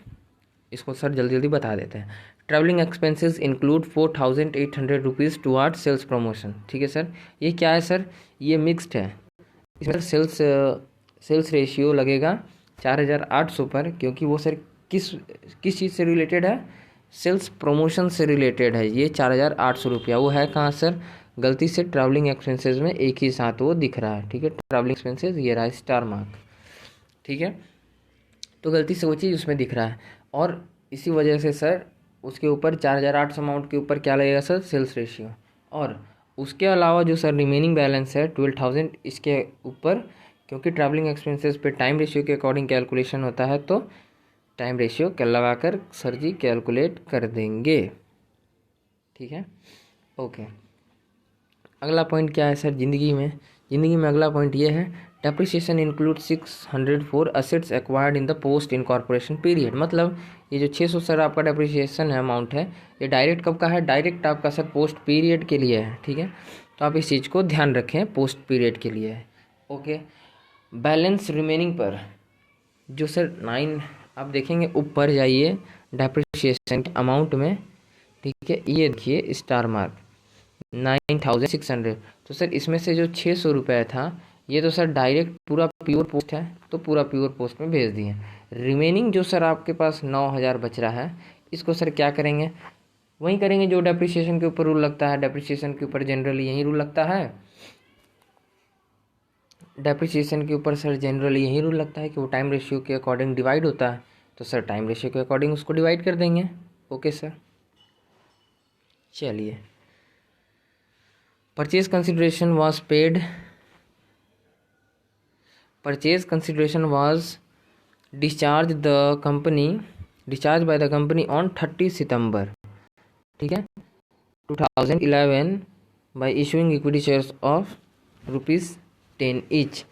इसको सर जल्दी जल्दी बता देते हैं। Travelling expenses include 4,800 rupees toward sales promotion, ठीक है सर। ये क्या है सर? ये मिक्स्ड है, इसमें सेल्स रेशियो लगेगा 4,800 पर, क्योंकि वो सर किस चीज़ से रिलेटेड है? सेल्स प्रमोशन से रिलेटेड है। ये 4,800 रुपया वो है कहाँ सर? गलती से ट्रैवलिंग एक्सपेंसेस में एक ही साथ वो दिख रहा है, ठीक है। ट्रैवलिंग एक्सपेंसेस ये रहा स्टार मार्क, ठीक है, तो गलती से वो चीज़ उसमें दिख रहा है, और इसी वजह से सर उसके ऊपर 4,800 अमाउंट के ऊपर क्या लगेगा सर? Sales ratio. और उसके अलावा जो सर रिमेनिंग बैलेंस है 12,000 इसके ऊपर, क्योंकि ट्रैवलिंग एक्सपेंसेस पे टाइम रेशियो के अकॉर्डिंग कैलकुलेशन होता है, तो टाइम रेशियो क्या लगाकर सर जी कैलकुलेट कर देंगे, ठीक है। ओके, अगला पॉइंट क्या है सर? ज़िंदगी में अगला पॉइंट ये है, depreciation include 600 for assets acquired in the post incorporation period. मतलब ये जो 600 सर आपका डेप्रिसिएशन है अमाउंट है, ये डायरेक्ट कब का है? डायरेक्ट आपका सर पोस्ट पीरियड के लिए है, ठीक है। तो आप इस चीज़ को ध्यान रखें, पोस्ट पीरियड के लिए है। ओके, बैलेंस रिमेनिंग पर जो सर 9 आप देखेंगे, ऊपर जाइए डेप्रिसिएशन के अमाउंट में, ठीक है, ये देखिए स्टार मार्क 9,600। तो सर इसमें से जो 600 रुपये था, ये तो सर डायरेक्ट पूरा प्योर पोस्ट है, तो पूरा प्योर पोस्ट में भेज दिए। रिमेनिंग जो सर आपके पास 9,000 बच रहा है, इसको सर क्या करेंगे? वही करेंगे जो डेप्रिसिएशन के ऊपर रूल लगता है। डेप्रिसिएशन के ऊपर जनरली यही रूल लगता है, डेप्रिसिएशन के ऊपर सर जनरली यही रूल लगता है कि वो टाइम रेशियो के अकॉर्डिंग डिवाइड होता है, तो सर टाइम रेशियो के अकॉर्डिंग उसको डिवाइड कर देंगे। ओके सर, चलिए। Purchase consideration was discharged by the company on 30 सितंबर, ठीक है, 2011 by issuing equity shares of ₹10 each।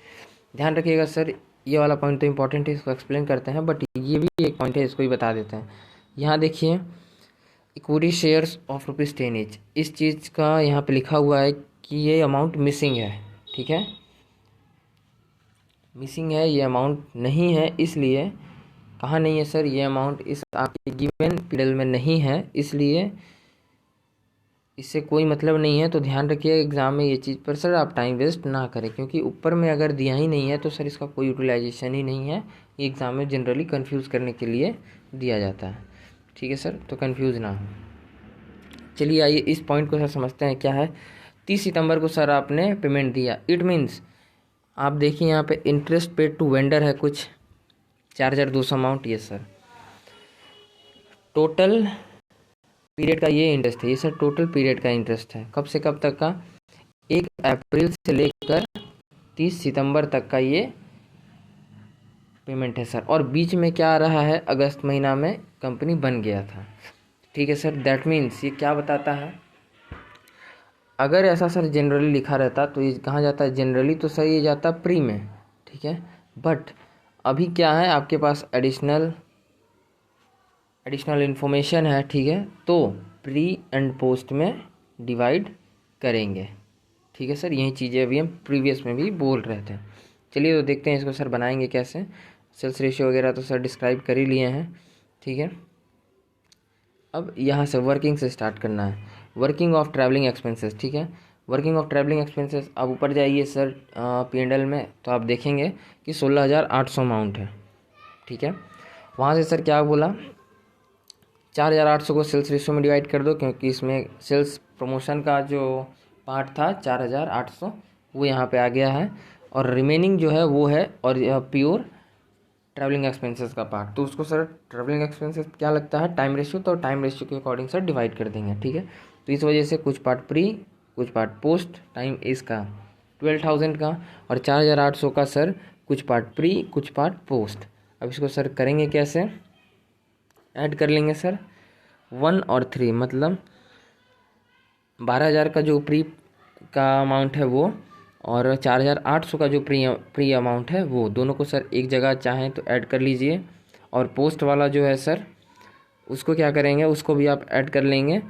ध्यान रखिएगा सर, ये वाला पॉइंट तो इम्पोर्टेंट है, इसको एक्सप्लेन करते हैं, बट ये भी एक पॉइंट है, इसको ही बता देते हैं। यहाँ देखिए इक्विटी शेयर्स ऑफ ₹10 ईच, इस चीज़ का यहाँ पे लिखा हुआ है कि ये अमाउंट मिसिंग है, ठीक है, मिसिंग है, ये अमाउंट नहीं है। इसलिए कहाँ नहीं है सर? ये अमाउंट इस आपके गिवन पीरियड में नहीं है, इसलिए इससे कोई मतलब नहीं है। तो ध्यान रखिए एग्ज़ाम में ये चीज़ पर सर आप टाइम वेस्ट ना करें, क्योंकि ऊपर में अगर दिया ही नहीं है तो सर इसका कोई यूटिलाइजेशन ही नहीं है। ये एग्ज़ाम में जनरली कंफ्यूज करने के लिए दिया जाता है, ठीक है सर, तो कंफ्यूज ना हो। चलिए आइए इस पॉइंट को सर समझते हैं क्या है। 30 सितंबर को सर आपने पेमेंट दिया, इट मीन्स आप देखिए यहाँ पे इंटरेस्ट पेड टू वेंडर है कुछ 4,200 अमाउंट, ये सर टोटल पीरियड का ये इंटरेस्ट है, ये सर टोटल पीरियड का इंटरेस्ट है। कब से कब तक का? 1 अप्रैल से लेकर 30 सितंबर तक का ये पेमेंट है सर। और बीच में क्या आ रहा है? अगस्त महीना में कंपनी बन गया था, ठीक है सर। दैट मीन्स ये क्या बताता है? अगर ऐसा सर जनरली लिखा रहता तो ये कहाँ जाता है? जनरली तो सर ये जाता प्री में, ठीक है, बट अभी क्या है आपके पास? एडिशनल इन्फॉर्मेशन है, ठीक है, तो प्री एंड पोस्ट में डिवाइड करेंगे, ठीक है सर। यही चीज़ें अभी हम प्रीवियस में भी बोल रहे थे। चलिए तो देखते हैं इसको सर बनाएंगे कैसे। सेल्स रेशियो वगैरह तो सर डिस्क्राइब कर ही लिए हैं, ठीक है। अब यहाँ से वर्किंग से स्टार्ट करना है। वर्किंग ऑफ ट्रैवलिंग एक्सपेंसेस, ठीक है। वर्किंग ऑफ ट्रैवलिंग एक्सपेंसेस, आप ऊपर जाइए सर P&L में, तो आप देखेंगे कि 16,800 अमाउंट है, ठीक है। वहाँ से सर क्या बोला, 4,800 को सेल्स रेशियो में डिवाइड कर दो, क्योंकि इसमें सेल्स प्रमोशन का जो पार्ट था 4,800 वो यहाँ पे आ गया है, और रिमेनिंग जो है वो है और प्योर ट्रैवलिंग एक्सपेंसेस का पार्ट। तो उसको सर ट्रैवलिंग एक्सपेंसेस क्या लगता है, टाइम रेशियो, तो टाइम रेशियो के अकॉर्डिंग सर डिवाइड कर देंगे, ठीक है। तो इस वजह से कुछ पार्ट प्री कुछ पार्ट पोस्ट टाइम इसका 12,000 का, और 4,800 का सर कुछ पार्ट प्री कुछ पार्ट पोस्ट। अब इसको सर करेंगे कैसे, ऐड कर लेंगे सर 1 और 3, मतलब 12,000 का जो प्री का अमाउंट है वो, और 4,800 का जो प्री अमाउंट है वो, दोनों को सर एक जगह चाहें तो ऐड कर लीजिए। और पोस्ट वाला जो है सर उसको क्या करेंगे, उसको भी आप ऐड कर लेंगे।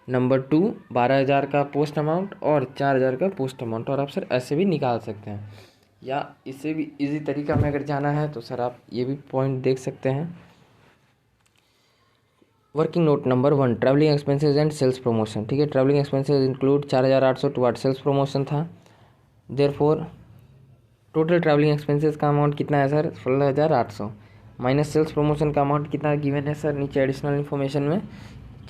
नंबर 2 12,000 का पोस्ट अमाउंट और 4,000 का पोस्ट अमाउंट, और आप सर ऐसे भी निकाल सकते हैं, या इससे भी इजी तरीका में अगर जाना है तो सर आप ये भी पॉइंट देख सकते हैं। Working note number 1, travelling expenses and sales promotion, ठीक है। Travelling expenses include 4,800 toward sales promotion था, देयरफॉर टोटल ट्रैवलिंग एक्सपेंसेस का अमाउंट कितना है सर, 16,800 माइनस सेल्स प्रमोशन का अमाउंट कितना गिवन है सर नीचे एडिशनल इन्फॉर्मेशन में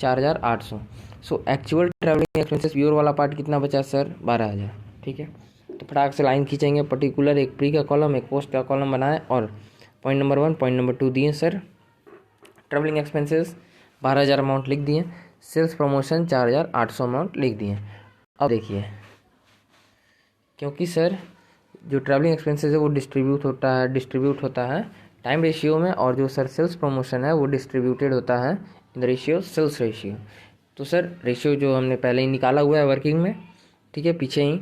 4,800। So actual travelling expenses pure वाला पार्ट कितना बचा सर, 12,000, ठीक है। तो फटाक से लाइन खींचेंगे, पर्टिकुलर एक प्री का कॉलम एक पोस्ट का कॉलम बनाए, और पॉइंट नंबर 1 पॉइंट नंबर 2 दिए सर। ट्रैवलिंग एक्सपेंसेस 12,000 अमाउंट लिख दिए, सेल्स प्रमोशन 4,800 अमाउंट लिख दिए। अब देखिए, क्योंकि सर जो ट्रैवलिंग एक्सपेंसेस है वो डिस्ट्रीब्यूट होता है टाइम रेशियो में, और जो सर सेल्स प्रमोशन है वो डिस्ट्रीब्यूटेड होता है in the ratio sales ratio. तो सर रेशियो जो हमने पहले ही निकाला हुआ है वर्किंग में, ठीक है, पीछे ही,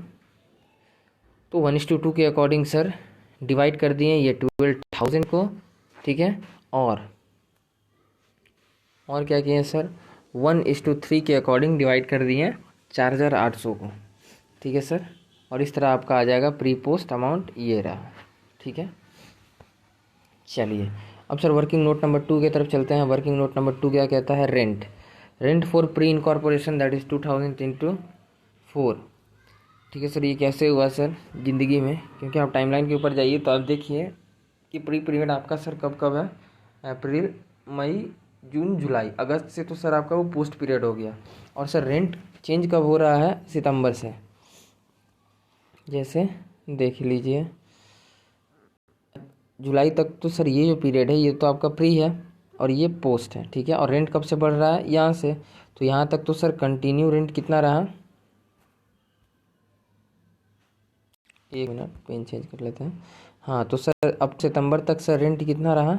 तो 1:2 के अकॉर्डिंग सर डिवाइड कर दिए ये 12,000 को, ठीक है। और क्या किए सर, 1:3 के अकॉर्डिंग डिवाइड कर दिए 4,800 को, ठीक है सर। और इस तरह आपका आ जाएगा प्री पोस्ट अमाउंट ये रहा, ठीक है। चलिए अब सर वर्किंग नोट नंबर 2 की तरफ चलते हैं। वर्किंग नोट नंबर 2 क्या कहता है, rent for pre incorporation that is 2,000 × 4, ठीक है सर। ये कैसे हुआ सर ज़िंदगी में, क्योंकि आप टाइमलाइन के ऊपर जाइए तो आप देखिए कि प्री पीरियड आपका सर कब कब है, अप्रैल मई जून जुलाई, अगस्त से तो सर आपका वो पोस्ट पीरियड हो गया। और सर रेंट चेंज कब हो रहा है, सितंबर से, जैसे देख लीजिए जुलाई तक तो सर ये जो पीरियड है ये तो आपका प्री है और ये पोस्ट है, ठीक है। और रेंट कब से बढ़ रहा है, यहाँ से, तो यहाँ तक तो सर कंटिन्यू रेंट कितना रहा, एक मिनट पेन चेंज कर लेते हैं। हाँ तो सर अब सितंबर तक सर रेंट कितना रहा,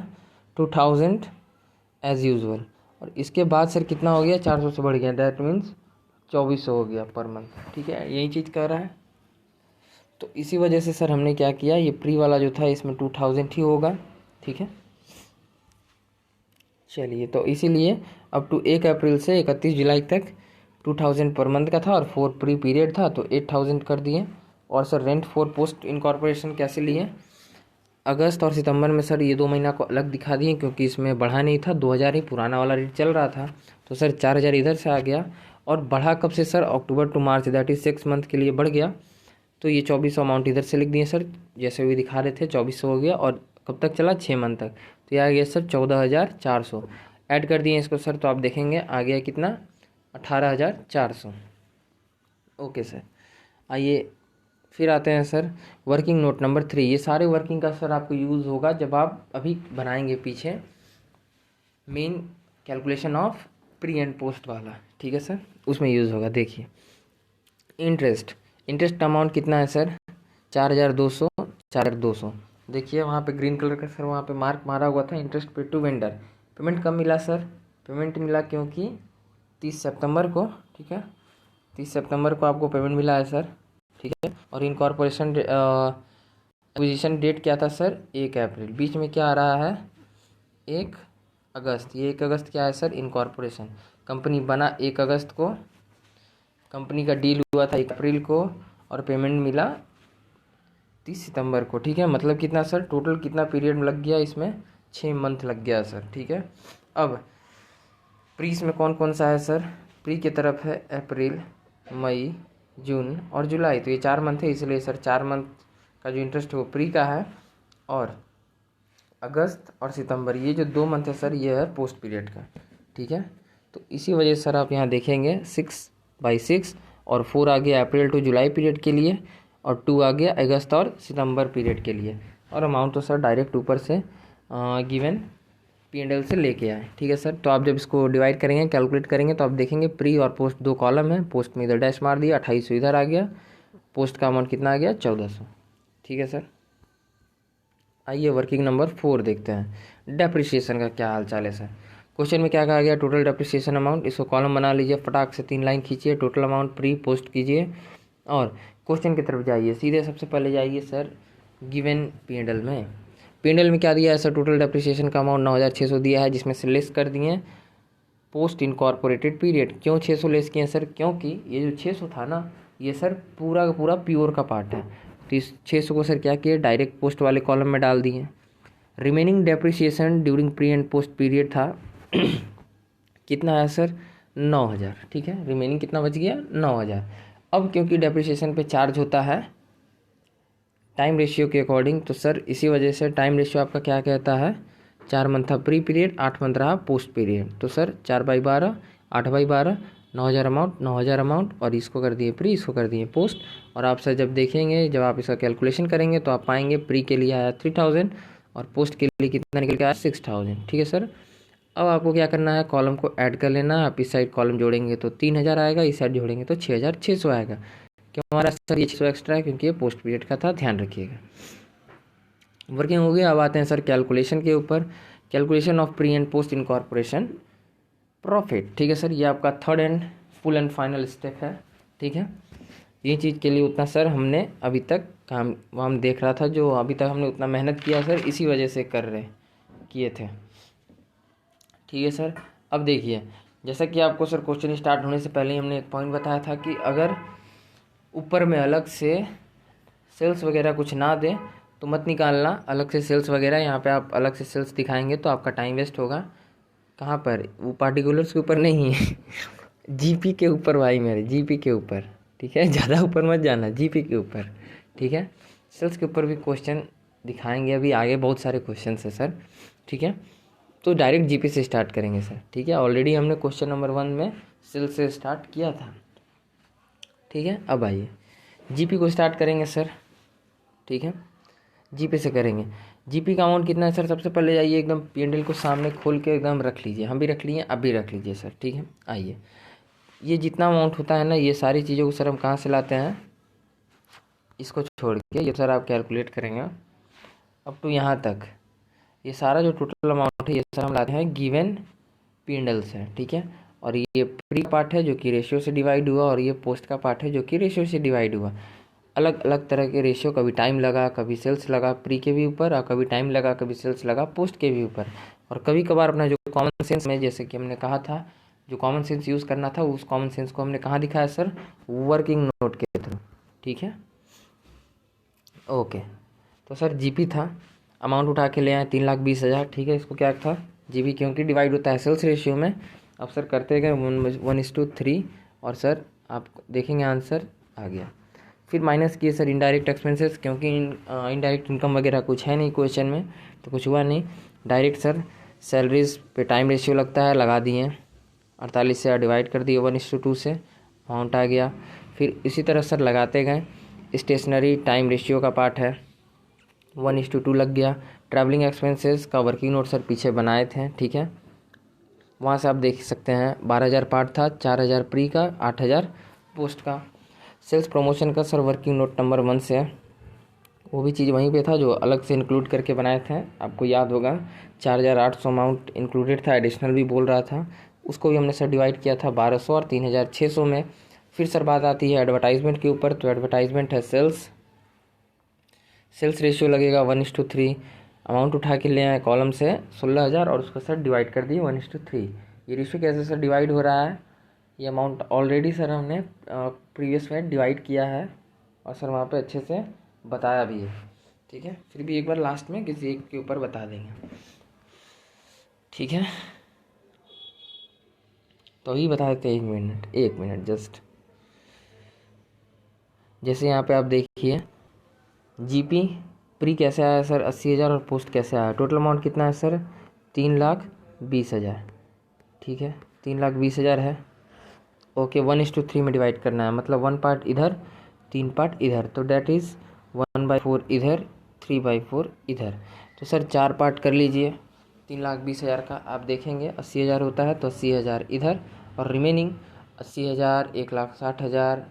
2,000 एज यूजुअल। और इसके बाद सर कितना हो गया, 400 से बढ़ गया, दैट मीन्स 2,400 हो गया पर मंथ, ठीक है। यही चीज़ कर रहा है। तो इसी वजह से सर हमने क्या किया, ये प्री वाला जो था इसमें 2,000 ही होगा, ठीक है। चलिए तो इसीलिए अब टू 1 अप्रैल से 31 जुलाई तक 2,000 पर मंथ का था, और 4 प्री पीरियड था तो 8,000 कर दिए। और sir rent for post incorporation कैसे लिए, अगस्त और सितंबर में सर ये 2 महीना को अलग दिखा दिए, क्योंकि इसमें बढ़ा नहीं था, 2,000 ही पुराना वाला रेट चल रहा था। तो सर 4,000 इधर से आ गया, और बढ़ा कब से sir, October to March, that is 6 month के लिए बढ़ गया। तो ये 2,400 अमाउंट इधर से लिख दिए सर, जैसे भी दिखा रहे थे 2,400 हो गया, और कब तक चला, 6 मंथ तक। तो ये आ गया सर 14,400, ऐड कर दिए इसको सर, तो आप देखेंगे आ गया कितना, 18,400। ओके सर, आइए फिर आते हैं सर वर्किंग नोट नंबर 3। ये सारे वर्किंग का सर आपको यूज़ होगा जब आप अभी बनाएंगे पीछे main calculation of pre and post वाला, ठीक है सर, उसमें यूज़ होगा। देखिए इंटरेस्ट अमाउंट कितना है सर, 4,200, 4,200। देखिए वहाँ पे ग्रीन कलर का सर वहाँ पे मार्क मारा हुआ था, इंटरेस्ट पे टू वेंडर। पेमेंट कब मिला सर, पेमेंट मिला क्योंकि 30 सितंबर को, ठीक है, 30 सितंबर को आपको पेमेंट मिला है सर, ठीक है। और इनकॉर्पोरेशन एक्विजिशन डेट क्या था सर, 1 अप्रैल। बीच में क्या आ रहा है, 1 अगस्त। ये 1 अगस्त क्या है सर, इनकॉर्पोरेशन। कंपनी बना 1 अगस्त को, कंपनी का डील हुआ था 1 अप्रैल को, और पेमेंट मिला 30 सितंबर को, ठीक है। मतलब कितना सर, टोटल कितना पीरियड लग गया इसमें, 6 मंथ लग गया सर, ठीक है। अब प्रीस में कौन कौन सा है सर, प्री की तरफ है अप्रैल, मई, जून और जुलाई, तो ये 4 मंथ है, इसलिए सर 4 मंथ का जो इंटरेस्ट है वो प्री का है, और अगस्त और सितंबर ये जो 2 मंथ है सर ये है पोस्ट पीरियड का। ठीक है, तो इसी वजह से सर आप यहाँ देखेंगे 6/6 और 4 आ गया अप्रैल टू जुलाई पीरियड के लिए, और 2 आ गया अगस्त और सितंबर पीरियड के लिए, और अमाउंट तो सर डायरेक्ट ऊपर से गिवन P&L से लेके आए। ठीक है सर, तो आप जब इसको डिवाइड करेंगे, कैलकुलेट करेंगे, तो आप देखेंगे प्री और पोस्ट 2 कॉलम है, पोस्ट में इधर डैश मार दिया, 2800 इधर आ गया, पोस्ट का अमाउंट कितना आ गया 1400। ठीक है सर, आइए वर्किंग नंबर 4 देखते हैं, डेप्रिसिएशन का क्या हाल चाल है सर। क्वेश्चन में क्या कहा गया, टोटल डेप्रिसिएशन अमाउंट, इसको कॉलम बना लीजिए, फटाक से 3 लाइन खींचिए, टोटल अमाउंट प्री पोस्ट कीजिए और क्वेश्चन की तरफ जाइए, सीधे सबसे पहले जाइए सर गिवन P&L में। P&L में क्या दिया है सर, टोटल डेप्रिसिएशन का अमाउंट 9600 दिया है, जिसमें से लेस कर दिए पोस्ट इनकॉर्पोरेटेड पीरियड। क्यों 600 लेस किए हैं सर, क्योंकि ये जो 600 था ना ये सर पूरा का पूरा प्योर का पार्ट है, तो इस 600 को सर क्या किए डायरेक्ट पोस्ट वाले कॉलम में डाल दिए। Remaining depreciation during pre and post period था कितना है सर 9000। ठीक है, रिमेनिंग कितना बच गया 9000। अब क्योंकि डेप्रिसिएशन पे चार्ज होता है टाइम रेशियो के अकॉर्डिंग, तो सर इसी वजह से टाइम रेशियो आपका क्या कहता है, 4 मंथ था प्री पीरियड, 8 मंथ रहा पोस्ट पीरियड, तो सर 4/12, 8/12, 9000 अमाउंट, 9000 अमाउंट, और इसको कर दिए प्री, इसको कर दिए पोस्ट। और आप सर जब देखेंगे, जब आप इसका कैलकुलेशन करेंगे तो आप पाएंगे प्री के लिए आया 3000 और पोस्ट के लिए कितना निकल के आया 6000। ठीक है सर, अब आपको क्या करना है, कॉलम को ऐड कर लेना है, आप इस साइड कॉलम जोड़ेंगे तो 3000 आएगा, इस साइड जोड़ेंगे तो 6600 आएगा। क्यों हमारा सर ये 600 एक्स्ट्रा है, क्योंकि ये पोस्ट पीरियड का था, ध्यान रखिएगा। वर्किंग हो गया, अब आते हैं सर कैलकुलेशन के ऊपर, calculation of pre and post incorporation profit. ठीक है सर, ये आपका third and full and final step है। ठीक है, ये चीज़ के लिए उतना सर हमने अभी तक काम देख रहा था, जो अभी तक हमने उतना मेहनत किया सर इसी वजह से किए थे। ठीक है सर, अब देखिए जैसा कि आपको सर क्वेश्चन स्टार्ट होने से पहले ही हमने एक पॉइंट बताया था कि अगर ऊपर में अलग से सेल्स वगैरह कुछ ना दे तो मत निकालना अलग से सेल्स वगैरह। यहाँ पे आप अलग से सेल्स दिखाएंगे तो आपका टाइम वेस्ट होगा। कहाँ पर, वो पार्टिकुलर्स के ऊपर नहीं जीपी के ऊपर भाई मेरे, जीपी के ऊपर। ठीक है, ज़्यादा ऊपर मत जाना, जीपी के ऊपर। ठीक है, सेल्स के ऊपर भी क्वेश्चन दिखाएंगे, अभी आगे बहुत सारे क्वेश्चन है सर। ठीक है, तो डायरेक्ट जीपी से स्टार्ट करेंगे सर। ठीक है, ऑलरेडी हमने क्वेश्चन नंबर 1 में सेल्स से स्टार्ट किया था। ठीक है, अब आइए जीपी को स्टार्ट करेंगे सर। ठीक है, जीपी से करेंगे। जीपी का अमाउंट कितना है सर, सबसे पहले जाइए एकदम P&L को सामने खोल के एकदम रख लीजिए, हम भी रख लिए, आप भी रख लीजिए सर। ठीक है, आइए ये जितना अमाउंट होता है ना, ये सारी चीज़ों को सर हम कहाँ से लाते हैं, इसको छोड़ के ये सर आप कैलकुलेट करेंगे अप टू यहाँ तक, ये सारा जो टोटल अमाउंट है ये सर हम लाते हैं गिवन P&L से। ठीक है, और ये प्री पार्ट है जो कि रेशियो से डिवाइड हुआ, और ये पोस्ट का पार्ट है जो कि रेशियो से डिवाइड हुआ। अलग अलग तरह के रेशियो, कभी टाइम लगा, कभी सेल्स लगा प्री के भी ऊपर, और कभी टाइम लगा, कभी सेल्स लगा पोस्ट के भी ऊपर। और कभी कभार अपना जो कॉमन सेंस में, जैसे कि हमने कहा था जो कॉमन सेंस यूज़ करना था, उस कॉमन सेंस को हमने कहाँ दिखाया सर, वर्किंग नोट के थ्रू। ठीक है, ओके, तो सर जीपी था, अमाउंट उठा के ले आए 3,20,000। ठीक है, इसको क्या था जीपी, क्योंकि डिवाइड होता है सेल्स रेशियो में। अब सर करते गए 1:3, और सर आप देखेंगे आंसर आ गया। फिर माइनस किए सर इनडायरेक्ट एक्सपेंसेस, क्योंकि इनडायरेक्ट इनकम वगैरह कुछ है नहीं क्वेश्चन में, तो कुछ हुआ नहीं। डायरेक्ट सर सैलरीज पे टाइम रेशियो लगता है, लगा दिए, 48 से डिवाइड कर दिए 1:2 से, अमाउंट आ गया। फिर इसी तरह सर लगाते गए, स्टेशनरी टाइम रेशियो का पार्ट है, 1:2 लग गया। ट्रैवलिंग एक्सपेंसेस का वर्किंग नोट सर पीछे बनाए थे। ठीक है, वहाँ से आप देख सकते हैं 12,000 पार्ट था, 4,000 प्री का, 8,000 पोस्ट का। सेल्स प्रमोशन का सर वर्किंग नोट नंबर 1 से, वो भी चीज़ वहीं पे था जो अलग से इंक्लूड करके बनाए थे, आपको याद होगा 4,800 अमाउंट इंक्लूडेड था, एडिशनल भी बोल रहा था, उसको भी हमने सर डिवाइड किया था 1,200 और 3,600 में। फिर सर बात आती है एडवर्टाइजमेंट के ऊपर, तो एडवर्टाइजमेंट है सेल्स रेशियो लगेगा 1:3, अमाउंट उठा के ले आए कॉलम से 16,000 और उसको सर डिवाइड कर दिए 1:3। ये रेशियो कैसे सर डिवाइड हो रहा है, ये अमाउंट ऑलरेडी सर हमने प्रीवियस में डिवाइड किया है, और सर वहाँ पे अच्छे से बताया भी है। ठीक है, फिर भी एक बार लास्ट में किसी एक के ऊपर बता देंगे। ठीक है, तो अभी बता देते हैं, 1 मिनट जस्ट। जैसे यहाँ पे आप देखिए जीपी प्री कैसे आया सर 80,000 और पोस्ट कैसे आया। टोटल अमाउंट कितना है सर 3,20,000। ठीक है 3,20,000 है। ओके 1:3 में डिवाइड करना है, मतलब 1 पार्ट इधर 3 पार्ट इधर, तो डैट इज़ 1/4 इधर 3/4 इधर। तो सर 4 पार्ट कर लीजिए 3,20,000 का। आप देखेंगे 80,000 होता है तो 80,000 इधर और रिमेनिंग 80,000 1,60,000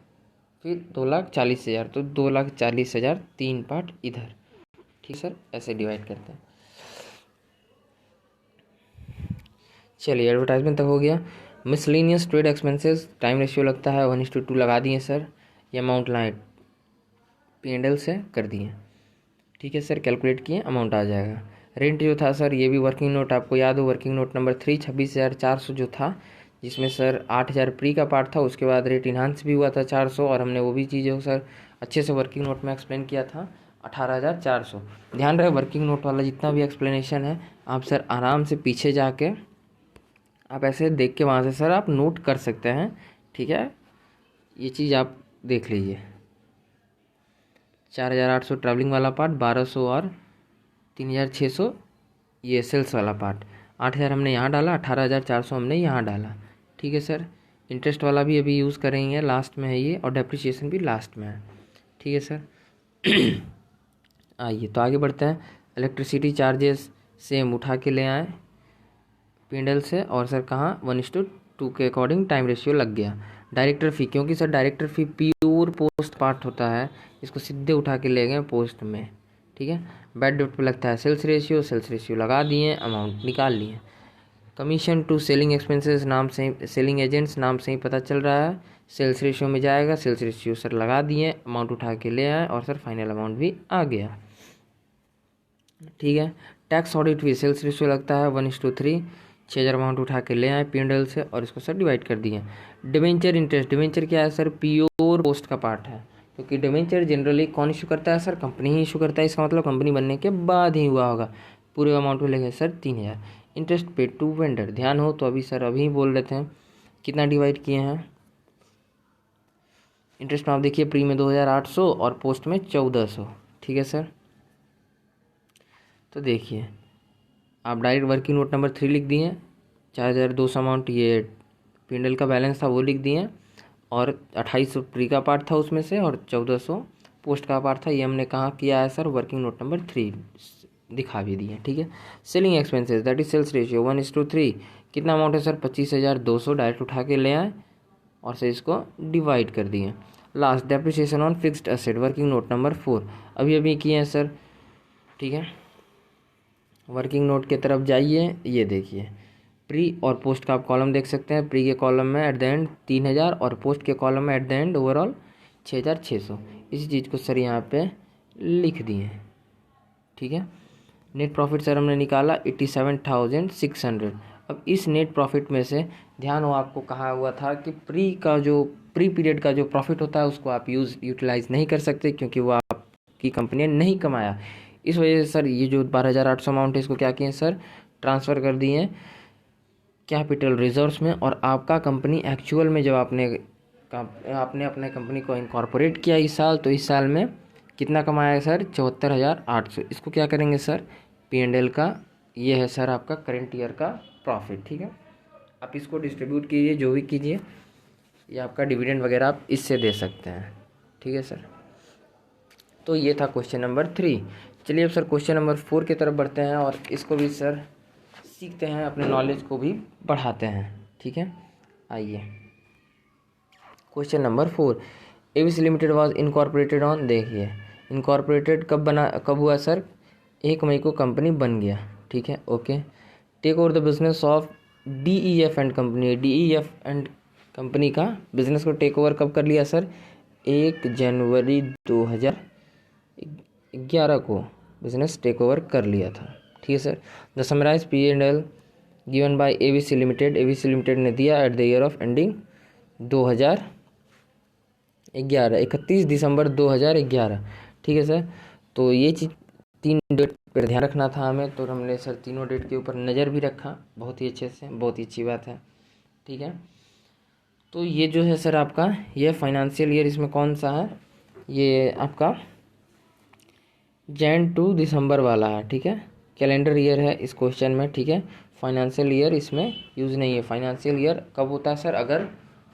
फिर 2,40,000, तो 2,40,000 3 पार्ट इधर। ठीक सर, ऐसे डिवाइड करते हैं। चलिए एडवर्टाइजमेंट तक हो गया। Miscellaneous trade expenses time ratio लगता है 1:2 लगा दिए सर। ये अमाउंट लाइन P&L से कर दिए। ठीक है सर, कैलकुलेट किए अमाउंट आ जाएगा। रेंट जो था सर ये भी वर्किंग नोट आपको याद हो, वर्किंग नोट नंबर 3 26,400 जो था, जिसमें सर 8,000 प्री का पार्ट था, उसके बाद रेट इन्हांस भी हुआ था 400, और हमने वो भी चीज़ें सर अच्छे से वर्किंग नोट में एक्सप्लेन किया था 18,400। ध्यान रहे वर्किंग नोट वाला जितना भी एक्सप्लेनेशन है आप सर आराम से पीछे जाके आप ऐसे देख के वहाँ से सर आप नोट कर सकते हैं। ठीक है, ये चीज़ आप देख लीजिए। 4,800 ट्रैवलिंग वाला पार्ट, 1,200 और 3,600 ये सेल्स वाला पार्ट, 8,000 हमने यहाँ डाला, 18,400 हमने यहाँ डाला। ठीक है सर, इंटरेस्ट वाला भी अभी यूज़ करेंगे, लास्ट में है ये, और डेप्रिसिएशन भी लास्ट में है। ठीक है सर आइए तो आगे बढ़ते हैं। इलेक्ट्रिसिटी चार्जेस सेम उठा के ले आए P&L से, और सर कहाँ 1:2 के अकॉर्डिंग टाइम रेशियो लग गया। डायरेक्टर फ़ी, क्योंकि सर डायरेक्टर फ़ी प्योर पोस्ट पार्ट होता है, इसको सीधे उठा के ले गए पोस्ट में। ठीक है, बैड डेट पे लगता है सेल्स रेशियो लगा दिए, अमाउंट निकाल लिए। कमीशन टू सेलिंग एक्सपेंसेस नाम से ही, सेलिंग एजेंट्स नाम से ही पता चल रहा है सेल्स रेशियो में जाएगा, सेल्स रेशियो सर लगा दिए, अमाउंट उठा के ले आए, और सर फाइनल अमाउंट भी आ गया। ठीक है, टैक्स ऑडिट भी सेल्स रेशियो लगता है 1:3, 6,000 अमाउंट उठा के ले आए P&L से, और इसको सर डिवाइड कर दिए। डिवेंचर इंटरेस्ट, डिवेंचर क्या है सर प्योर पोस्ट का पार्ट है, क्योंकि डिवेंचर जनरली कौन इशू करता है सर, कंपनी ही इशू करता है, इसका मतलब कंपनी बनने के बाद ही हुआ होगा। पूरे अमाउंट में लेंगे sir 3,000। Interest paid to vendor, ध्यान हो तो अभी सर अभी बोल रहे थे कितना डिवाइड किए हैं। इंटरेस्ट में आप देखिए प्री में 2,800 और पोस्ट में 1,400। ठीक है सर, तो देखिए आप डायरेक्ट वर्किंग नोट नंबर 3 लिख दिए, 4,200 अमाउंट ये P&L का बैलेंस था वो लिख दिए, और 2,800 प्री का पार्ट था उसमें से, और 1,400 पोस्ट का पार्ट था, ये हमने कहाँ किया है सर वर्किंग नोट नंबर 3 दिखा भी दिए। ठीक है, selling expenses that is sales ratio 1:3, कितना अमाउंट है सर 25,200, डायरेक्ट उठा के ले आए और से इसको डिवाइड कर दिए। Last depreciation on fixed asset working note number 4 अभी अभी किए हैं सर। ठीक है, वर्किंग नोट की तरफ जाइए, ये देखिए प्री और पोस्ट का आप कॉलम देख सकते हैं। प्री के कॉलम में एट द एंड 3,000 और पोस्ट के कॉलम में एट द एंड ओवरऑल 6,600। इसी चीज़ को सर यहाँ पे लिख दिए। ठीक है, नेट प्रॉफिट सर हमने निकाला 87,600। अब इस नेट प्रॉफिट में से ध्यान हो आपको कहा हुआ था कि प्री पीरियड का जो प्रॉफिट होता है उसको आप यूटिलाइज नहीं कर सकते, क्योंकि वो आपकी कंपनी ने नहीं कमाया। इस वजह से सर ये जो 12,800 अमाउंट है इसको क्या किए सर ट्रांसफ़र कर दिए कैपिटल रिजर्व्स में, और आपका कंपनी एक्चुअल में जब आपने अपने कंपनी को इनकॉर्पोरेट किया इस साल, तो इस साल में कितना कमाया है सर 74,800। इसको क्या करेंगे सर P&L का, ये है सर आपका करेंट ईयर का प्रॉफिट। ठीक है, आप इसको डिस्ट्रीब्यूट कीजिए जो भी कीजिए, ये आपका डिविडेंड वगैरह आप इससे दे सकते हैं। ठीक है सर, तो ये था क्वेश्चन नंबर 3। चलिए अब सर क्वेश्चन नंबर 4 की तरफ बढ़ते हैं, और इसको भी सर सीखते हैं, अपने नॉलेज को भी बढ़ाते हैं। ठीक है, आइए question number 4, ABC limited was incorporated on, देखिए इनकॉर्पोरेटेड कब हुआ सर 1 मई को कंपनी बन गया। ठीक है, okay. Take over the business of DEF and company, DEF and company का बिजनेस को टेक ओवर कब कर लिया सर 1 जनवरी 2011 को बिजनेस टेक ओवर कर लिया था। ठीक है sir, the summarise P&L given by ABC limited, ABC limited ने दिया at the year of ending 2011, 31 December 2011। ठीक है सर, तो ये चीज़ 3 डेट पर ध्यान रखना था हमें, तो हमने सर तीनों डेट के ऊपर नज़र भी रखा बहुत ही अच्छे से, बहुत ही अच्छी बात है। ठीक है, तो ये जो है सर आपका ये फाइनेंशियल ईयर इसमें कौन सा है, ये आपका जैन टू दिसंबर वाला है, ठीक है। कैलेंडर ईयर है इस क्वेश्चन में, ठीक है। फाइनेंशियल ईयर इसमें यूज़ नहीं है। फाइनेंशियल ईयर कब होता है सर, अगर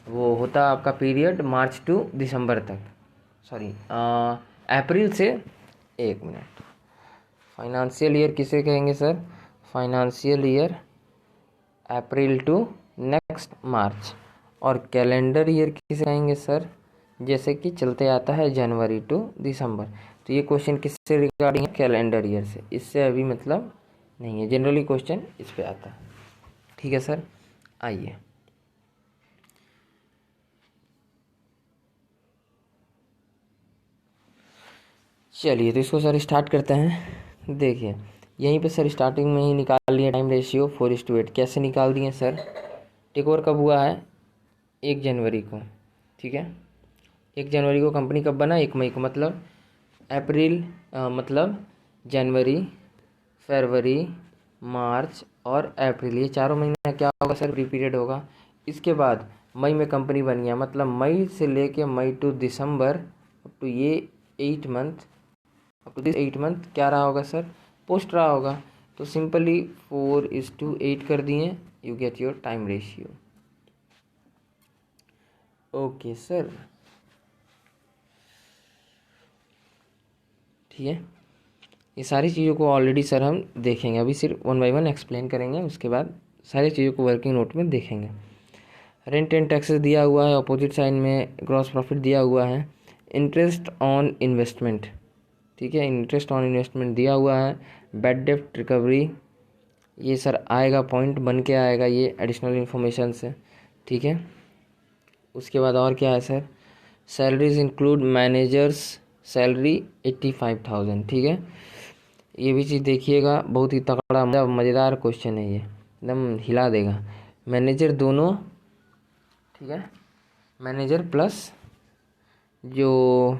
वो होता आपका पीरियड मार्च टू दिसंबर तक, सॉरी अप्रैल से, एक मिनट, फाइनेंशियल ईयर किसे कहेंगे sir, financial year April to next March. और कैलेंडर ईयर किसे कहेंगे सर, जैसे कि चलते आता है जनवरी टू दिसंबर। तो ये क्वेश्चन किससे रिगार्डिंग है, कैलेंडर ईयर से, इससे अभी मतलब नहीं है, जनरली क्वेश्चन इस पे आता है, ठीक है सर। आइए चलिए, तो इसको सर स्टार्ट करते हैं। देखिए यहीं पे सर स्टार्टिंग में ही निकाल लिए टाइम रेशियो 4:8। कैसे निकाल दिए सर, टेक ओवर कब हुआ है, 1 जनवरी को, ठीक है। 1 जनवरी को कंपनी कब बना, 1 मई को, मतलब अप्रैल मतलब जनवरी, फरवरी, मार्च और अप्रैल, ये चारों महीना क्या होगा सर, प्री पीरियड होगा। इसके बाद मई में कंपनी बन गया, मतलब मई से लेके May to December, up to ये 8 month, up to this 8 month क्या रहा होगा सर, पोस्ट रहा होगा। तो सिंपली 4:8 कर दिए, you get your time ratio. Okay sir, ठीक है। ये सारी चीज़ों को ऑलरेडी सर हम देखेंगे, अभी सिर्फ 1 बाय 1 एक्सप्लेन करेंगे, उसके बाद सारी चीज़ों को वर्किंग नोट में देखेंगे। रेंट एंड टैक्सेस दिया हुआ है, अपोजिट साइड में ग्रॉस प्रॉफिट दिया हुआ है, इंटरेस्ट ऑन इन्वेस्टमेंट, ठीक है, इंटरेस्ट ऑन इन्वेस्टमेंट दिया हुआ है, बैड डेब्ट रिकवरी, ये सर आएगा, पॉइंट बन के आएगा ये एडिशनल इन्फॉर्मेशन से, ठीक है। उसके बाद और क्या है sir, salaries include managers salary 85,000, ठीक है। ये भी चीज़ देखिएगा, बहुत ही तगड़ा मज़ेदार क्वेश्चन है ये, एकदम हिला देगा। मैनेजर दोनों, ठीक है, मैनेजर प्लस जो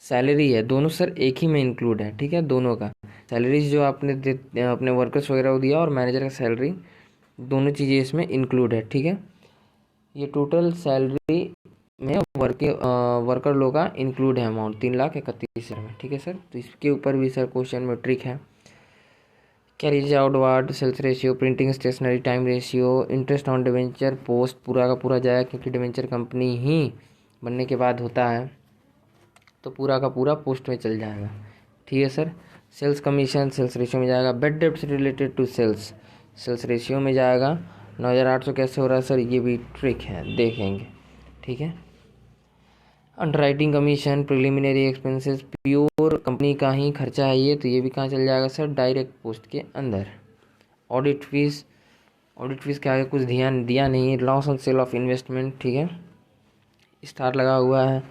सैलरी है दोनों सर एक ही में इंक्लूड है, ठीक है। दोनों का सैलरीज जो आपने अपने वर्कर्स वगैरह को दिया और मैनेजर का सैलरी, दोनों चीज़ें इसमें इंक्लूड है, ठीक है। ये टोटल सैलरी में वर्कर लोग का इंक्लूड है अमाउंट 3,31,000 में, ठीक है सर। तो इसके ऊपर भी सर क्वेश्चन में ट्रिक है, carriage outward, sales ratio, printing stationery time ratio, interest on debenture, post पूरा का पूरा जाएगा, क्योंकि डिवेंचर कंपनी ही बनने के बाद होता है, तो पूरा का पूरा पोस्ट में चल जाएगा, ठीक है sir. Sales commission sales ratio में जाएगा, बेड डेब्ट related to sales, sales ratio में जाएगा। 9,800 कैसे हो रहा है सर, ये भी ट्रिक है, देखेंगे, ठीक है। Underwriting commission, preliminary expenses, pure company का ही खर्चा है ये, तो ये भी कहाँ चल जाएगा सर, डायरेक्ट पोस्ट के अंदर। ऑडिट फीस, ऑडिट फीस के आगे कुछ ध्यान दिया नहीं, loss on sale of investment, ठीक है, स्टार लगा हुआ है।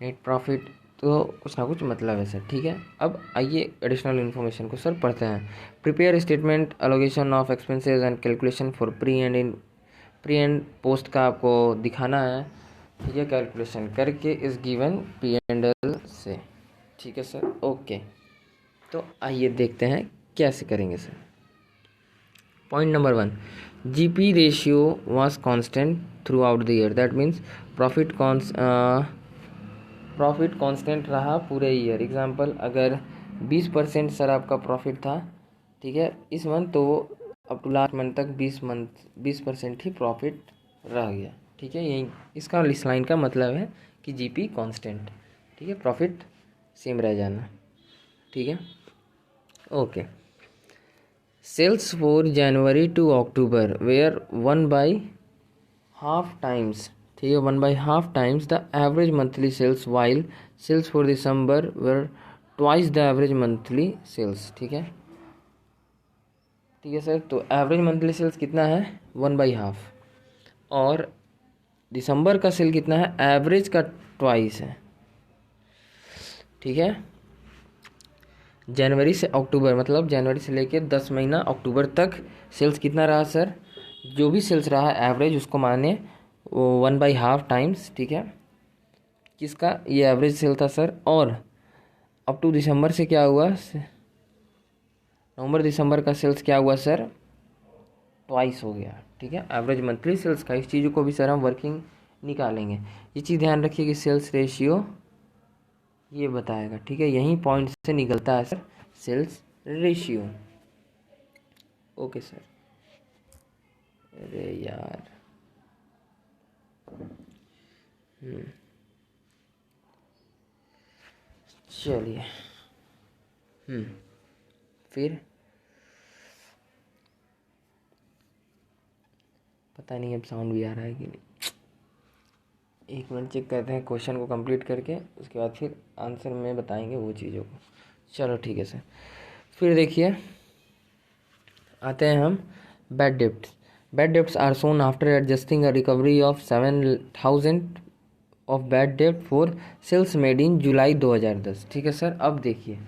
नेट प्रॉफिट तो कुछ ना कुछ मतलब है सर, ठीक है। अब आइए एडिशनल इन्फॉर्मेशन को सर पढ़ते हैं। Prepare statement allocation of expenses and calculation for pre and post का आपको दिखाना है, ठीक है, कैलकुलेशन करके इस गिवन P&L से, ठीक है सर। ओके, तो आइए देखते हैं कैसे करेंगे sir. Point number 1, GP ratio was constant through out the year, that means profit constant रहा पूरे ईयर। एग्जांपल, अगर 20% सर आपका प्रॉफिट था, ठीक है, इस मंथ, तो वो अप टू लास्ट मंथ तक 20% ही प्रॉफिट रह गया, ठीक है। यही इसका इस लाइन का मतलब है कि GP कांस्टेंट, ठीक है, प्रॉफिट सेम रह जाना, ठीक है। Okay, sales for January to October were 1/2 times, ठीक है, 1/2 times the average monthly sales, while sales for December were twice the average monthly sales, ठीक है, ठीक है सर। तो एवरेज मंथली सेल्स कितना है, 1/2, और दिसंबर का सेल कितना है, एवरेज का ट्वाइस है, ठीक है। जनवरी से अक्टूबर, मतलब जनवरी से लेके 10 महीना अक्टूबर तक सेल्स कितना रहा सर, जो भी सेल्स रहा है एवरेज उसको माने 1/2 टाइम्स, ठीक है, किसका, ये एवरेज सेल था सर। और अप टू दिसंबर से क्या हुआ, नवंबर दिसंबर का सेल्स क्या हुआ सर, ट्वाइस हो गया, ठीक है, एवरेज मंथली सेल्स का। इस चीज़ों को भी सर हम वर्किंग निकालेंगे। ये चीज़ ध्यान रखिए कि सेल्स रेशियो ये बताएगा, ठीक है, यही पॉइंट से निकलता है sir sales ratio. Okay sir. अरे यार चलिए फिर पता नहीं अब साउंड भी आ रहा है कि नहीं। एक मिनट चेक करते हैं क्वेश्चन को कंप्लीट करके, उसके बाद फिर आंसर में बताएंगे वो चीज़ों को। चलो ठीक है सर। फिर देखिए आते हैं हम bad debts. Bad debts are shown after adjusting a recovery of 7,000 of bad डेप्ट for sales made in July 2010। ठीक है सर। अब देखिए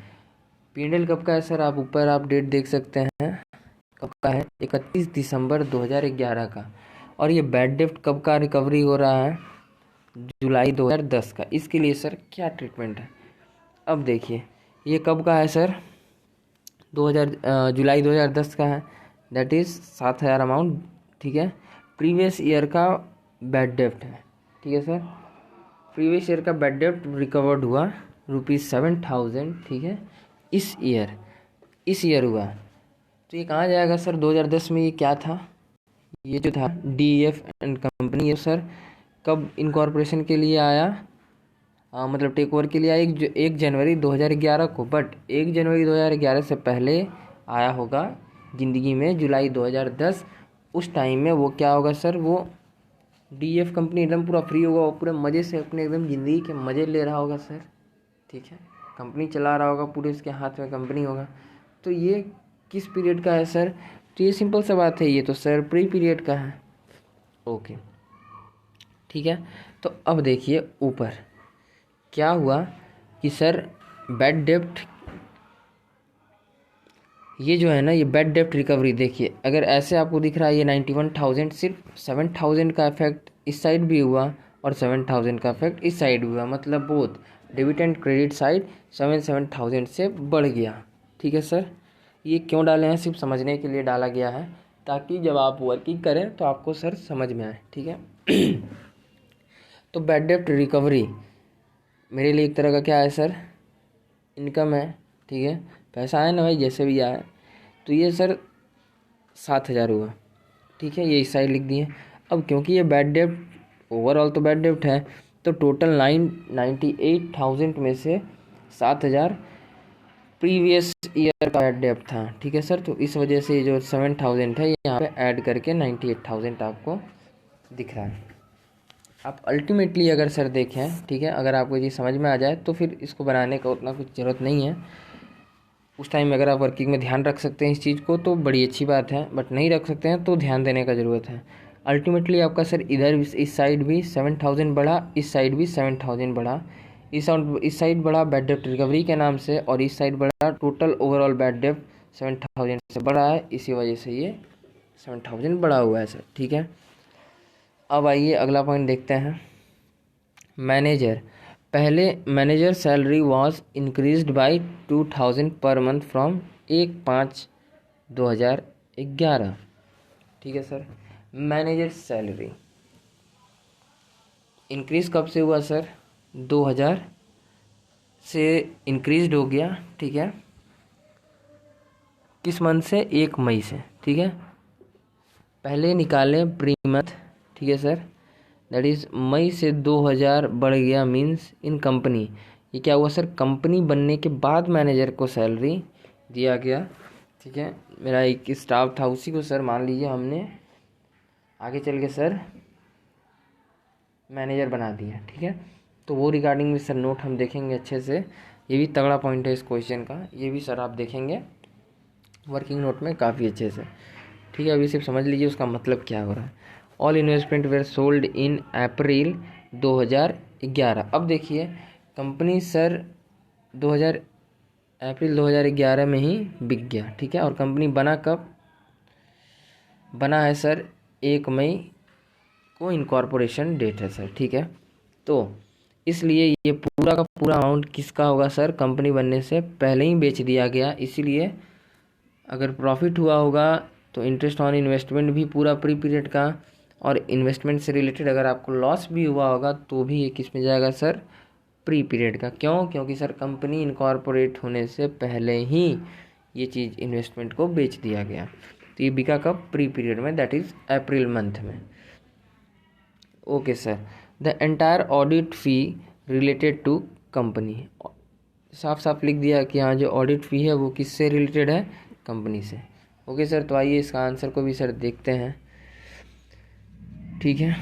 P&L कब का है सर, आप ऊपर आप डेट देख सकते हैं कब का है, 31 दिसंबर 2011 का। और ये बैड डेप्ट कब का रिकवरी हो रहा है, जुलाई 2010 का। इसके लिए सर क्या ट्रीटमेंट है, अब देखिए ये कब का है सर, जुलाई 2010 का है, दैट इज़ 7,000 अमाउंट, ठीक है। प्रीवियस ईयर का बैड डेप्ट है, ठीक है सर। प्रीवियस ईयर का बैड डेप्ट रिकवर्ड हुआ ₹7,000, ठीक है, इस ईयर हुआ। तो ये कहाँ जाएगा सर, 2010 में ये क्या था, ये जो था DF एंड कंपनी, ये सर कब इनकॉर्पोरेशन के लिए आया, मतलब टेक ओवर के लिए आया 1 जनवरी 2011 को। बट 1 जनवरी 2011 से पहले आया होगा ज़िंदगी में जुलाई 2010। उस टाइम में वो क्या होगा सर, वो DF कंपनी एकदम पूरा फ्री होगा, वो पूरे मज़े से अपने एकदम ज़िंदगी के मज़े ले रहा होगा सर, ठीक है, कंपनी चला रहा होगा, पूरे उसके हाथ में कंपनी होगा। तो ये किस पीरियड का है सर, तो ये सिंपल सा बात है, ये तो सर प्री पीरियड का है। ओके ठीक है। तो अब देखिए ऊपर क्या हुआ कि सर बैड डेप्ट, ये जो है ना, ये बैड डेप्ट रिकवरी, देखिए अगर ऐसे आपको दिख रहा है ये 91,000, सिर्फ 7,000 का इफेक्ट इस साइड भी हुआ और 7,000 का इफेक्ट इस साइड भी हुआ, मतलब both debit and credit side 7,000 से बढ़ गया, ठीक है सर। ये क्यों डाले हैं, सिर्फ समझने के लिए डाला गया है, ताकि जब आप वर्किंग करें तो आपको सर समझ में आए, ठीक है। तो बैड डेप्ट रिकवरी मेरे लिए एक तरह का क्या है सर, इनकम है, ठीक है, पैसा आया ना भाई, जैसे भी आया। तो ये सर 7,000 हुआ, ठीक है, ये इस साइड लिख दिए। अब क्योंकि ये बैड डेप्ट ओवरऑल तो बैड डेप्ट है, तो टोटल 98,000 में से 7,000 प्रीवियस ईयर का बैड डेप्ट था, ठीक है सर। तो इस वजह से जो 7,000 है यहाँ पे ऐड करके 98,000 आपको दिख रहा है। आप अल्टीमेटली अगर सर देखें, ठीक है, अगर आपको ये समझ में आ जाए तो फिर इसको बनाने का उतना कुछ ज़रूरत नहीं है। उस टाइम में अगर आप वर्किंग में ध्यान रख सकते हैं इस चीज़ को तो बड़ी अच्छी बात है, बट नहीं रख सकते हैं तो ध्यान देने का ज़रूरत है। अल्टीमेटली आपका सर इधर इस साइड भी 7,000 बढ़ा, इस साइड भी 7,000 बढ़ा, इस साइड बढ़ा बैड डेप्ट रिकवरी के नाम से, और इस साइड बढ़ा टोटल ओवरऑल बैड डेप्ट 7,000 से बढ़ा है, इसी वजह से ये 7,000 बढ़ा हुआ है सर, ठीक है। अब आइए अगला पॉइंट देखते हैं। मैनेजर, पहले manager salary was increased bye 2,000 per month from 1/5/2011, ठीक है सर। मैनेजर सैलरी इंक्रीज कब से हुआ सर, 2000 से इंक्रीज्ड हो गया, ठीक है, किस मंथ से, 1 मई से, ठीक है। पहले निकालें प्री मंथ, ठीक है सर, दैट इज़ मई से 2000 बढ़ गया, मीन्स इन कंपनी। ये क्या हुआ सर, कंपनी बनने के बाद मैनेजर को सैलरी दिया गया, ठीक है। मेरा एक स्टाफ था, उसी को सर मान लीजिए हमने आगे चल के सर मैनेजर बना दिया, ठीक है। तो वो रिगार्डिंग में सर नोट हम देखेंगे अच्छे से, ये भी तगड़ा पॉइंट है इस क्वेश्चन का, ये भी सर आप देखेंगे वर्किंग नोट में काफ़ी अच्छे से, ठीक है। अभी सिर्फ समझ लीजिए उसका मतलब क्या हो रहा है। All investment were sold in April 2011। अब देखिए कंपनी सर 2000 अप्रैल 2011 में ही बिक गया, ठीक है। और कंपनी बना कब, बना है सर 1 मई को इनकॉर्पोरेशन डेट है सर, ठीक है। तो इसलिए ये पूरा का पूरा अमाउंट किसका होगा सर, कंपनी बनने से पहले ही बेच दिया गया, इसीलिए अगर प्रॉफिट हुआ होगा तो इंटरेस्ट ऑन इन्वेस्टमेंट भी पूरा प्री पीरियड का, और इन्वेस्टमेंट से रिलेटेड अगर आपको लॉस भी हुआ होगा तो भी ये किस में जाएगा सर, प्री पीरियड का। क्यों? क्योंकि सर कंपनी इनकॉर्पोरेट होने से पहले ही ये चीज़ इन्वेस्टमेंट को बेच दिया गया। तो ये बिका कब? प्री पीरियड में, दैट इज़ अप्रैल मंथ में। Okay sir, the entire audit fee related to company, साफ साफ लिख दिया कि हाँ जो ऑडिट फ़ी है वो किससे रिलेटेड है? कंपनी से। ओके सर, तो आइए इसका आंसर को भी सर देखते हैं। ठीक है,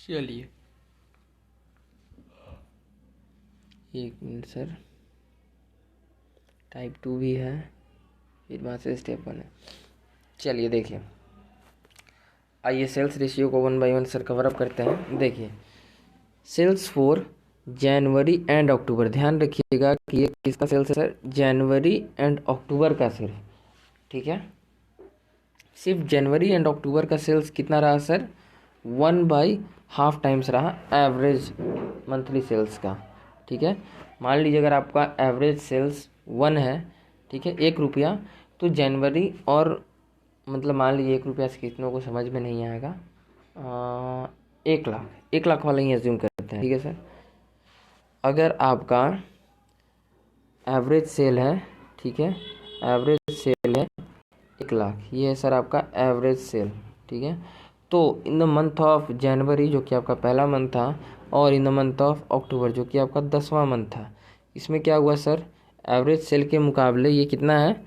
चलिए एक मिनट सर, टाइप 2 भी है, फिर वहाँ से स्टेप 1 है। चलिए देखिए, आइए सेल्स रेशियो को 1 बाय 1 सर कवर अप करते हैं। देखिए sales for January and October, ध्यान रखिएगा कि ये किसका सेल्स है सर? जनवरी एंड अक्टूबर का सेल। ठीक है, सिर्फ जनवरी एंड अक्टूबर का सेल्स कितना रहा सर? 1/2 टाइम्स रहा एवरेज मंथली सेल्स का। ठीक है, मान लीजिए अगर आपका एवरेज सेल्स 1 है, ठीक है, 1 रुपया, तो जनवरी और मतलब मान लीजिए 1 रुपया से कितनों को समझ में नहीं आएगा, 1 लाख वाला ही एज्यूम करते हैं। ठीक है सर, अगर आपका एवरेज सेल है, ठीक है, एवरेज सेल है 1 लाख, ये है सर आपका एवरेज सेल। ठीक है, तो in the month of January जो कि आपका पहला मंथ था, और in the month of October जो कि आपका 10वां मंथ था, इसमें क्या हुआ सर? एवरेज सेल के मुकाबले ये कितना है?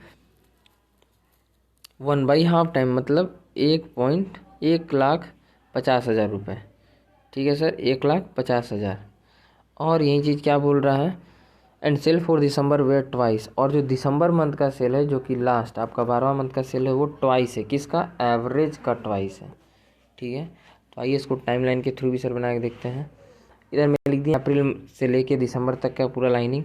1/2 टाइम, मतलब 1,50,000 रुपये। ठीक है सर, 1,50,000। और यही चीज़ क्या बोल रहा है? And sale for December were twice, और जो दिसंबर मंथ का सेल है जो कि लास्ट आपका 12वां मंथ का सेल है वो ट्वाइस है। किसका? एवरेज का ट्वाइस है। ठीक है, तो आइए इसको टाइमलाइन के थ्रू भी सर बना के देखते हैं। इधर मैं लिख दिया अप्रैल से लेके दिसंबर तक का पूरा लाइनिंग।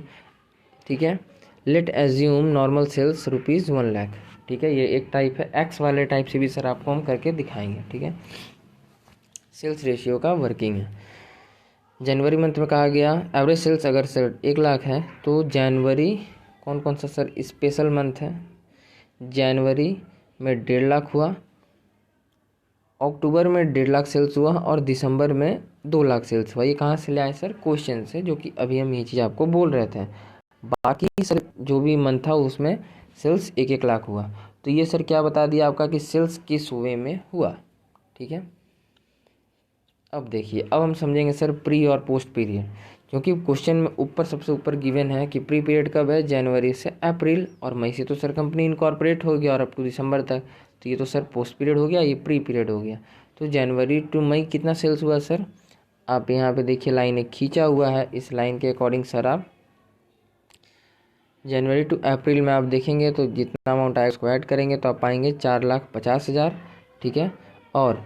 ठीक है, लेट एज्यूम नॉर्मल सेल्स ₹1,00,000। ठीक है, ये एक टाइप है। एक्स वाले टाइप से भी सर आपको हम करके दिखाएंगे। ठीक है, सेल्स रेशियो का वर्किंग है। जनवरी मंथ में कहा गया एवरेज सेल्स अगर सर 1 लाख है, तो जनवरी कौन कौन सा सर स्पेशल मंथ है? जनवरी में 1.5 लाख हुआ, अक्टूबर में 1.5 लाख सेल्स हुआ, और दिसंबर में 2 लाख सेल्स हुआ। ये कहाँ से ले आए सर? क्वेश्चन से, जो कि अभी हम ये चीज़ आपको बोल रहे थे। बाकी सर जो भी मंथ था उसमें सेल्स 1-1 लाख हुआ। तो ये सर क्या बता दिया आपका कि सेल्स किस वे में हुआ। ठीक है, अब देखिए, अब हम समझेंगे सर प्री और पोस्ट पीरियड, क्योंकि क्वेश्चन में ऊपर सबसे ऊपर गिवन है कि प्री पीरियड कब है? जनवरी से अप्रैल, और मई से तो सर कंपनी इनकॉर्पोरेट हो गया और अप टू दिसंबर तक, तो ये तो सर पोस्ट पीरियड हो गया, ये प्री पीरियड हो गया। तो जनवरी टू मई कितना सेल्स हुआ सर? आप यहाँ पे देखिए लाइन एक खींचा हुआ है, इस लाइन के अकॉर्डिंग सर आप जनवरी टू अप्रैल में आप देखेंगे तो जितना अमाउंट आएगा उसको ऐड करेंगे तो आप पाएंगे 4,50,000। ठीक है, और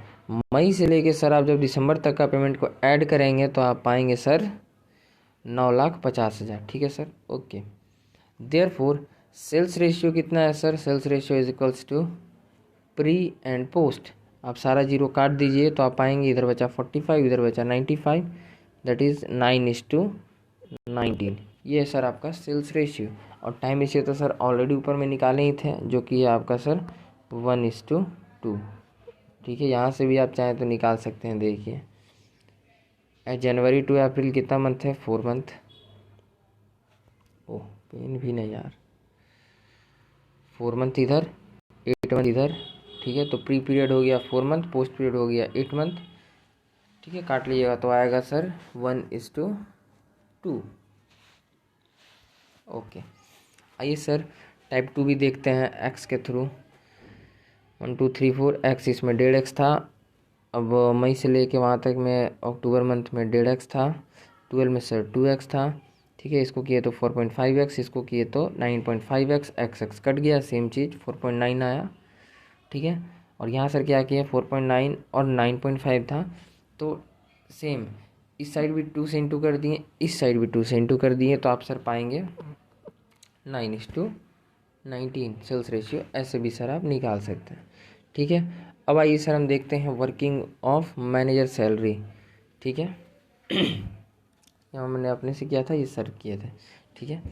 मई से लेके सर आप जब दिसंबर तक का पेमेंट को ऐड करेंगे तो आप पाएंगे सर 9,50,000। ठीक है sir, okay. Therefore sales ratio कितना है sir? Sales ratio is equals to pre and post. आप सारा जीरो काट दीजिए तो आप पाएंगे इधर बचा 45, इधर बचा 95, दैट इज़ 9:19। ये है सर आपका सेल्स रेशियो। और टाइम रेशियो तो सर ऑलरेडी ऊपर में निकाले ही थे, जो कि है आपका सर 1:2। ठीक है, यहाँ से भी आप चाहें तो निकाल सकते हैं। देखिए जनवरी टू अप्रैल कितना मंथ है? 4 मंथ। ओह पेन भी नहीं यार, 4 मंथ इधर, 8 मंथ इधर। ठीक है, तो प्री पीरियड हो गया 4 मंथ, पोस्ट पीरियड हो गया 8 मंथ। ठीक है, काट लीजिएगा तो आएगा सर 1:2। ओके, आइए सर टाइप 2 भी देखते हैं एक्स के थ्रू। 1 2 3 4 एक्स, इसमें 1.5x था। अब मई से लेके वहाँ तक में अक्टूबर मंथ में 1.5x था। 12 में सर 2x था। ठीक है, इसको किए तो 4.5x, इसको किए तो 9.5x, x कट गया, सेम चीज़ 4.9 आया। ठीक है, और यहाँ सर क्या किया? 4.9 और 9.5 था, तो सेम इस साइड भी 2 से इंटू कर दिए, इस साइड भी 2 से इंटू कर दिए, तो आप सर पाएंगे 9:19 सेल्स रेशियो। ऐसे भी सर आप निकाल सकते हैं। ठीक है, अब आइए सर हम देखते हैं वर्किंग ऑफ मैनेजर सैलरी। ठीक है, यहाँ मैंने अपने से किया था, ये सर किए थे। ठीक है,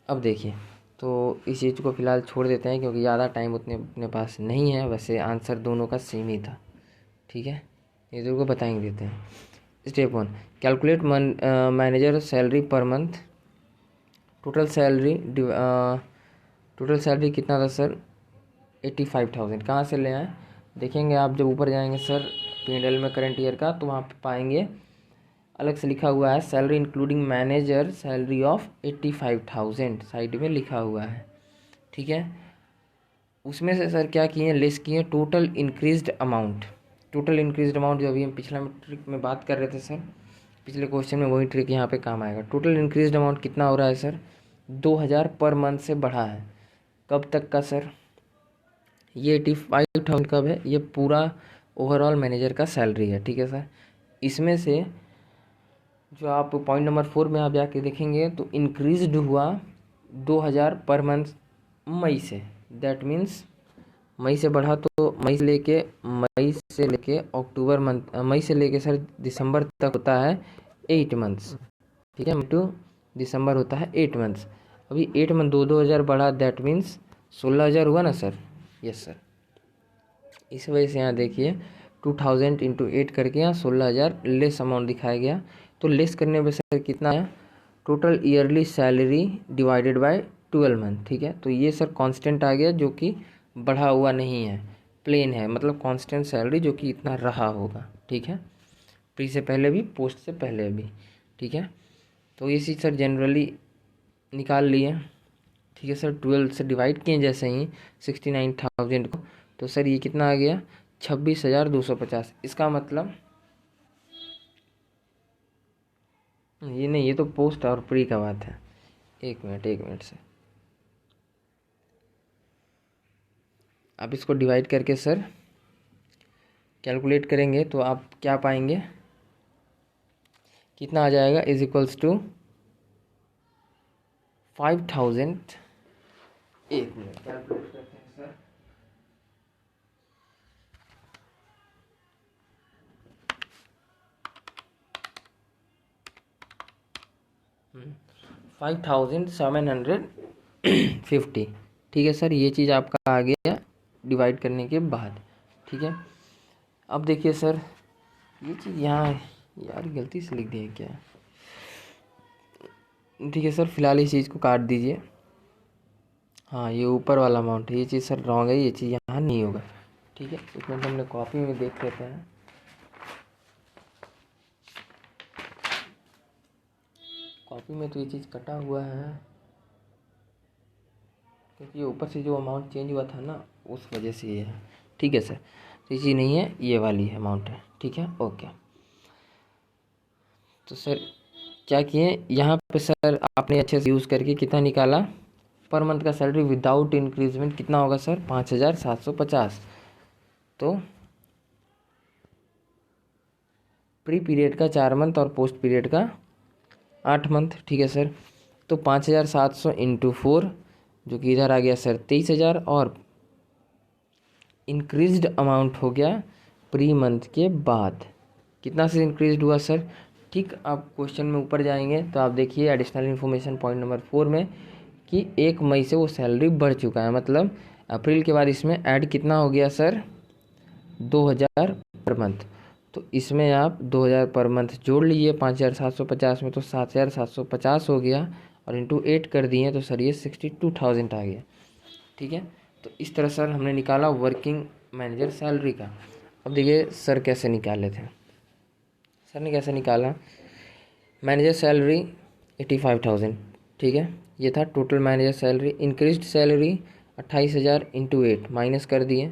अब देखिए, तो इस चीज़ को फ़िलहाल छोड़ देते हैं क्योंकि ज़्यादा टाइम उतने अपने पास नहीं है। वैसे आंसर दोनों का सेम ही था। ठीक है, ये दोनों को बताएंगे देते हैं। Step 1, calculate manager salary per month. Total salary कितना था सर? 85,000। कहाँ से ले आए? देखेंगे आप जब ऊपर जाएंगे सर P&L में करंट ईयर का, तो वहाँ पे पाएंगे अलग से लिखा हुआ है salary including manager salary of 85,000, side में लिखा हुआ है। ठीक है, उसमें से सर क्या किए, लेस किए total increased amount. Total increased amount जो अभी हम पिछला ट्रिक में बात कर रहे थे सर, पिछले क्वेश्चन में वही ट्रिक यहाँ पे काम आएगा। टोटल इंक्रीज्ड अमाउंट कितना हो रहा है सर? 2,000 पर मंथ से बढ़ा है। कब तक का सर? ये 85,000 कब है? ये पूरा ओवरऑल मैनेजर का सैलरी है। ठीक है सर, इसमें से जो आप पॉइंट नंबर 4 में आप जाके देखेंगे तो इंक्रीज्ड हुआ 2,000 पर मंथ मई से। दैट मीन्स मई से बढ़ा, तो मई से लेके अक्टूबर मंथ, मई से लेके सर दिसंबर तक होता है 8 मंथ्स। ठीक है, मई टू दिसंबर होता है 8 मंथ्स। अभी 8 मंथ 2,000 बढ़ा, दैट मीन्स 16,000 हुआ ना सर? यस सर, इस वजह से यहाँ देखिए 2,000 इंटू 8 करके यहाँ 16,000 लेस अमाउंट दिखाया गया। तो लेस करने पे सर कितना आया? Total yearly salary divided by 12 month. ठीक है, तो ये सर कांस्टेंट आ गया, जो कि बढ़ा हुआ नहीं है, प्लेन है, मतलब कांस्टेंट सैलरी जो कि इतना रहा होगा। ठीक है, प्री से पहले भी, पोस्ट से पहले भी। ठीक है, तो ये चीज़ सर जनरली निकाल लिए। ठीक है सर, 12 से डिवाइड किए जैसे ही 69,000 को, तो सर ये कितना आ गया? 26,250। इसका मतलब ये नहीं, ये तो पोस्ट और प्री का बात है। एक मिनट से आप इसको डिवाइड करके सर कैलकुलेट करेंगे तो आप क्या पाएंगे, कितना आ जाएगा? Is equals to 5,000। एक मिनट कैलकुलेट करते हैं सर। 5,750। ठीक है सर, ये चीज़ आपका आ गया डिवाइड करने के बाद। ठीक है, अब देखिए सर, ये चीज़ यहाँ यार गलती से लिख दिया क्या? ठीक है सर, फिलहाल इस चीज़ को काट दीजिए। हाँ, ये ऊपर वाला अमाउंट है, ये चीज़ सर रॉन्ग है, ये चीज़ यहाँ नहीं होगा। ठीक है, इसमें तो हमने कॉपी में देख लेते हैं। कॉपी में तो ये चीज़ कटा हुआ है, क्योंकि ये ऊपर से जो अमाउंट चेंज हुआ था ना, उस वजह से ये है। ठीक है सर, तो ये चीज़ नहीं है, ये वाली है अमाउंट है। ठीक है, ओके। तो सर क्या किए यहाँ पे सर, आपने अच्छे से यूज़ करके कितना निकाला? पर मंथ का सैलरी विदाउट इंक्रीजमेंट कितना होगा सर? 5,750। तो प्री पीरियड का 4 मंथ और पोस्ट पीरियड का 8 मंथ। ठीक है सर, तो 5,700 इंटू 4, जो कि इधर आ गया सर 23,000, और इंक्रीज्ड अमाउंट हो गया प्री मंथ के बाद। कितना से इंक्रीज्ड हुआ सर? ठीक, आप क्वेश्चन में ऊपर जाएंगे तो आप देखिए एडिशनल इन्फॉर्मेशन पॉइंट नंबर 4 में कि 1 मई से वो सैलरी बढ़ चुका है, मतलब अप्रैल के बाद इसमें ऐड कितना हो गया सर? 2,000 per month. तो इसमें आप 2,000 पर मंथ जोड़ लीजिए 5,750 में, तो 7,750 हो गया, और इंटू 8 कर दिए तो सर ये 62,000 आ गया। ठीक है, तो इस तरह सर हमने निकाला वर्किंग मैनेजर सैलरी का। अब देखिए सर कैसे निकाले थे। सर ने कैसे निकाला? Manager salary 85,000। ठीक है, ये था total manager salary. Increased salary 28,000 into 8 minus कर दिए,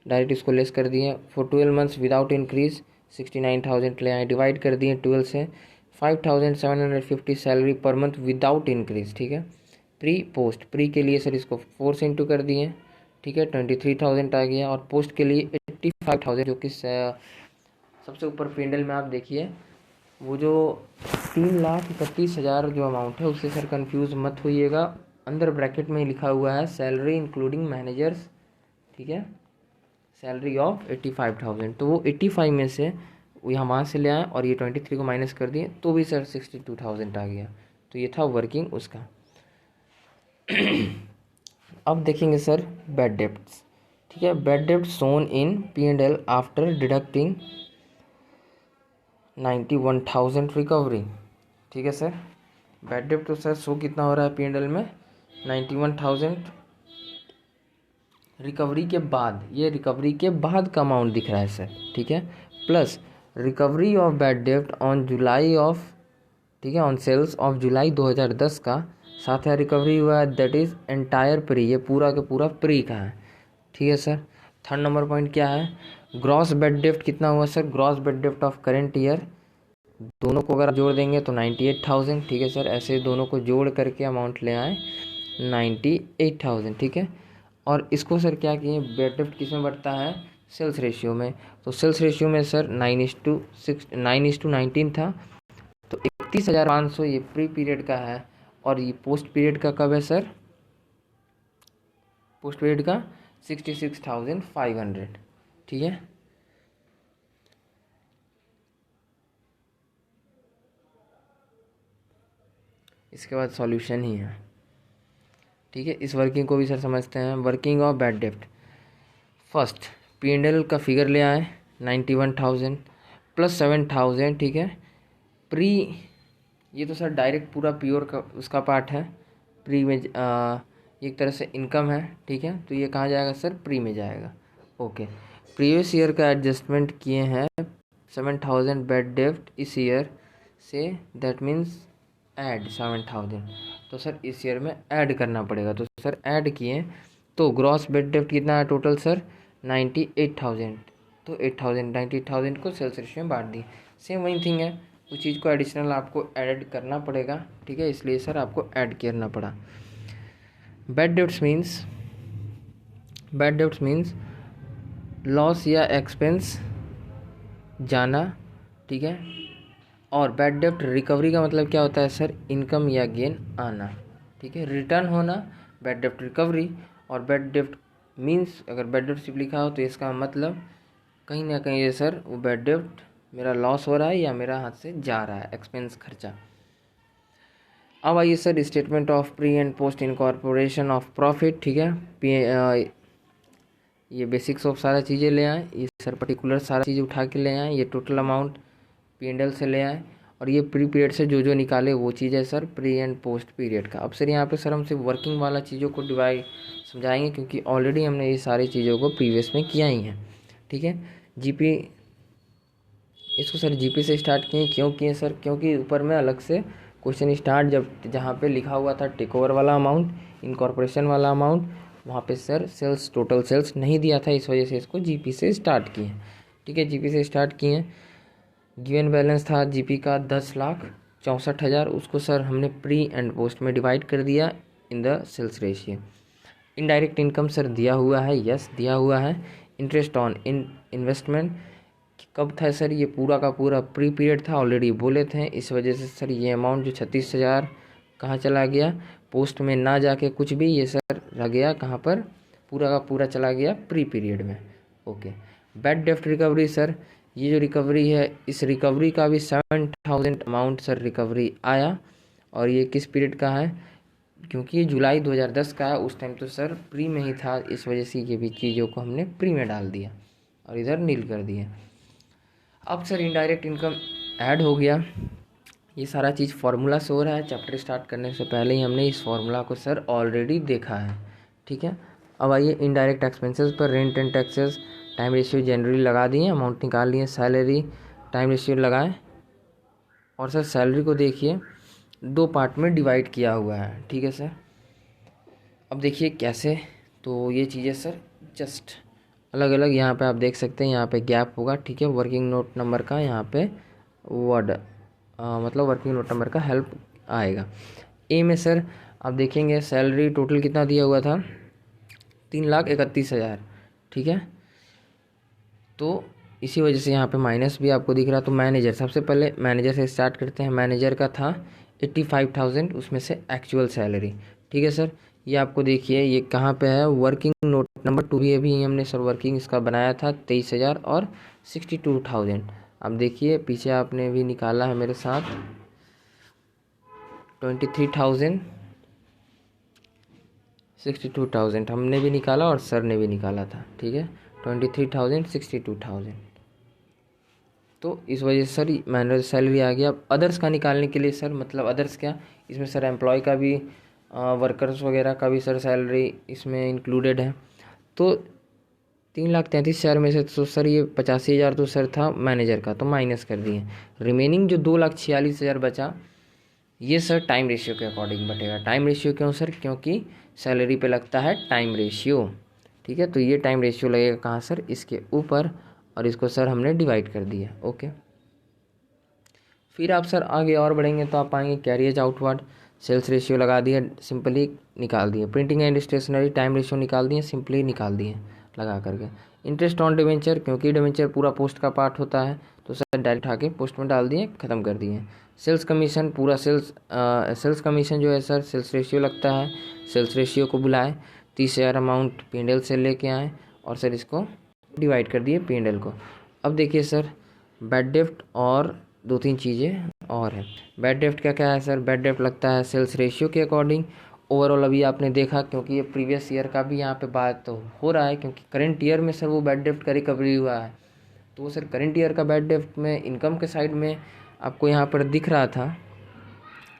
डायरेक्ट इसको लेस कर दिए। फॉर 12 मंथ्स विदाउट इंक्रीज 69,000 ले आए, डिवाइड कर दिए 12 से। 5,750 salary per month without increase. ठीक है, प्री पोस्ट, प्री के लिए सर इसको 4 से इंटू कर दिए। ठीक है, 23,000 आ गया, और पोस्ट के लिए 85,000, जो कि सबसे ऊपर पेंडल में आप देखिए वो जो 3,31,000 जो अमाउंट है, उससे सर कंफ्यूज मत होइएगा। अंदर ब्रैकेट में लिखा हुआ है सैलरी इंक्लूडिंग मैनेजर्स। ठीक है, सैलरी ऑफ 85,000, तो वो 85 में से वो यहाँ वहाँ से ले आए और ये 23 को माइनस कर दिए तो भी सर 62,000 आ गया। तो ये था वर्किंग उसका। अब देखेंगे सर बैड डेप्ट्स, ठीक है। बैड डेप्ट सोन इन P&L आफ्टर डिडक्टिंग 91,000 रिकवरी, ठीक है सर। बैड डेप्ट तो सर शो कितना हो रहा है P&L में 91,000 रिकवरी के बाद, ये रिकवरी के बाद का अमाउंट दिख रहा है सर, ठीक है। प्लस रिकवरी ऑफ बैड डेप्ट ऑन जुलाई ऑफ, ठीक है, ऑन सेल्स ऑफ जुलाई 2010 का साथ है रिकवरी हुआ है, दैट इज़ एंटायर प्री, ये पूरा का पूरा प्री का है, ठीक है सर। थर्ड नंबर पॉइंट क्या है, ग्रॉस बैड डेप्ट कितना हुआ सर, ग्रॉस बैड डेप्ट ऑफ करेंट ईयर, दोनों को अगर जोड़ देंगे तो 98,000, ठीक है सर। ऐसे दोनों को जोड़ करके अमाउंट ले आए 98,000, ठीक है। और इसको सर क्या किए, बैड डेप्ट किस में बढ़ता है, सेल्स रेशियो में। तो सेल्स रेशियो में सर 9:19 था, तो 31,500 ये प्री पीरियड का है और ये पोस्ट पीरियड का कब है सर, पोस्ट पीरियड का 66,500, ठीक है। इसके बाद सॉल्यूशन ही है, ठीक है। इस वर्किंग को भी सर समझते हैं, वर्किंग ऑफ बैड डेप्ट। फर्स्ट P&L का फिगर ले आए 91,000 प्लस 7,000, ठीक है। प्री, ये तो सर डायरेक्ट पूरा प्योर का उसका पार्ट है, प्री में एक तरह से इनकम है, ठीक है। तो ये कहाँ जाएगा सर, प्री में जाएगा, ओके। प्रीवियस ईयर का एडजस्टमेंट किए हैं 7,000 बैड डेप्ट इस ईयर से, दैट मीन्स ऐड 7,000, तो सर इस ईयर में ऐड करना पड़ेगा, तो सर ऐड किए तो ग्रॉस बैड डेप्ट कितना है टोटल सर 98,000, तो 98,000 को सेल्स रेशियो में बांट दी। सेम वही थिंग है, उस चीज़ को एडिशनल आपको ऐड करना पड़ेगा, ठीक है, इसलिए सर आपको ऐड करना पड़ा। बैड डेप्ट्स मीन्स लॉस या एक्सपेंस जाना, ठीक है। और बैड डेप्ट रिकवरी का मतलब क्या होता है सर, इनकम या गेन आना, ठीक है, रिटर्न होना, बैड डेप्ट रिकवरी। और बैड डेप्ट मीन्स अगर बैड डेप्ट सिर्फ लिखा हो तो इसका मतलब कहीं ना कहीं ये सर वो बैड डेप्ट मेरा लॉस हो रहा है या मेरा हाथ से जा रहा है, एक्सपेंस खर्चा। अब आइए sir statement of pre and post incorporation of profit, ठीक है। ये बेसिक्स ऑफ सारा चीज़ें ले आए, ये सर पर्टिकुलर सारा चीज़ उठा के ले आए, ये टोटल अमाउंट P&L से ले आए और ये प्री पीरियड से जो जो निकाले वो चीज़ है sir pre and post period का। अब सर यहाँ पे सर हम सिर्फ वर्किंग वाला चीज़ों को डिवाइड समझाएंगे क्योंकि ऑलरेडी हमने ये सारी चीज़ों को प्रीवियस में किया ही है, ठीक है। जीपी, इसको सर जीपी से स्टार्ट किए, क्यों किए सर, क्योंकि ऊपर में अलग से क्वेश्चन स्टार्ट जब जहाँ पे लिखा हुआ था टेक ओवर वाला अमाउंट, इनकॉर्पोरेशन वाला अमाउंट, वहाँ पे सर सेल्स, टोटल सेल्स नहीं दिया था, इस वजह से इसको जीपी से स्टार्ट किए, ठीक है। जीपी से स्टार्ट किए, गिवन बैलेंस था जीपी का 10,64,000, उसको सर हमने प्री एंड पोस्ट में डिवाइड कर दिया in the sales ratio. Indirect income sir दिया हुआ है, यस दिया हुआ है। इंटरेस्ट ऑन इन्वेस्टमेंट कब था सर, ये पूरा का पूरा प्री पीरियड था, ऑलरेडी बोले थे, इस वजह से सर ये अमाउंट जो 36,000 कहाँ चला गया, पोस्ट में ना जाके कुछ भी, ये सर रह गया कहाँ पर, पूरा का पूरा चला गया प्री पीरियड में, ओके। बैड डेप्ट रिकवरी सर, ये जो रिकवरी है इस रिकवरी का भी 7,000 अमाउंट सर रिकवरी आया और ये किस पीरियड का है, क्योंकि ये जुलाई 2010 का है, उस टाइम तो सर प्री में ही था, इस वजह से ये भी चीज़ों को हमने प्री में डाल दिया और इधर नील कर दिया। अब सर इनडायरेक्ट इनकम ऐड हो गया, ये सारा चीज़ फार्मूला से हो रहा है, चैप्टर स्टार्ट करने से पहले ही हमने इस फार्मूला को सर ऑलरेडी देखा है, ठीक है। अब आइए इनडायरेक्ट एक्सपेंसेस पर, rent and taxes, time ratio generally लगा दिए, अमाउंट निकाल लिए, सैलरी टाइम रेशियो लगाएं और सर सैलरी को देखिए 2 पार्ट में डिवाइड किया हुआ है, ठीक है सर। अब देखिए कैसे, तो ये चीज़ें सर जस्ट अलग अलग यहाँ पे आप देख सकते हैं, यहाँ पे गैप होगा, ठीक है। वर्किंग नोट नंबर का यहाँ पे वर्ड मतलब वर्किंग नोट नंबर का हेल्प आएगा। ए में सर आप देखेंगे सैलरी टोटल कितना दिया हुआ था 3,31,000, ठीक है। तो इसी वजह से यहाँ पे माइनस भी आपको दिख रहा है। तो मैनेजर, सबसे पहले मैनेजर से स्टार्ट करते हैं। मैनेजर का था 85,000, उसमें से एक्चुअल सैलरी, ठीक है सर। ये आपको देखिए ये कहाँ पे है, वर्किंग नोट नंबर 2 भी अभी हमने सर वर्किंग इसका बनाया था 23,000 और 62,000। अब देखिए पीछे आपने भी निकाला है मेरे साथ 23,000 62,000 हमने भी निकाला और सर ने भी निकाला था, ठीक है 23,000 62,000। तो इस वजह से सर मैनेजर सैलरी आ गया। अब अदर्स का निकालने के लिए सर मतलब अदर्स क्या, इसमें सर एम्प्लॉय का भी वर्कर्स वगैरह का भी सर सैलरी इसमें इंक्लूडेड है। तो 3,33,000 में से तो सर ये 85,000 तो सर था मैनेजर का, तो माइनस कर दिए। रिमेनिंग जो 2,46,000 बचा ये सर टाइम रेशियो के अकॉर्डिंग बटेगा। टाइम रेशियो क्यों सर, क्योंकि सैलरी पे लगता है टाइम रेशियो, ठीक है। तो ये टाइम रेशियो लगेगा कहाँ सर, इसके ऊपर, और इसको सर हमने डिवाइड कर दिया। ओके, फिर आप सर आगे और बढ़ेंगे तो आप पाएंगे कैरियज आउटवर्ड, सेल्स रेशियो लगा दिया, सिंपली निकाल दिए। Printing and stationery time ratio निकाल दिए, सिंपली निकाल दिए लगा करके। इंटरेस्ट ऑन डिवेंचर, क्योंकि डिवेंचर पूरा पोस्ट का पार्ट होता है तो सर डायरेक्ट आके पोस्ट में डाल दिए, ख़त्म कर दिए। सेल्स कमीशन पूरा सेल्स कमीशन जो है सर सेल्स रेशियो लगता है, सेल्स रेशियो को बुलाए, 30,000 अमाउंट P&L से लेके आए और सर इसको डिवाइड कर दिए P&L को। अब देखिए सर बैड डेप्ट और 2-3 चीज़ें और है। बैड डेप्ट क्या क्या है सर, बैड डेप्ट लगता है सेल्स रेशियो के अकॉर्डिंग। ओवरऑल अभी आपने देखा, क्योंकि ये प्रीवियस ईयर का भी यहाँ पे बात तो हो रहा है, क्योंकि करंट ईयर में सर वो बैड डेप्ट का रिकवरी हुआ है, तो वो सर करंट ईयर का बैड डेप्ट में इनकम के साइड में आपको यहाँ पर दिख रहा था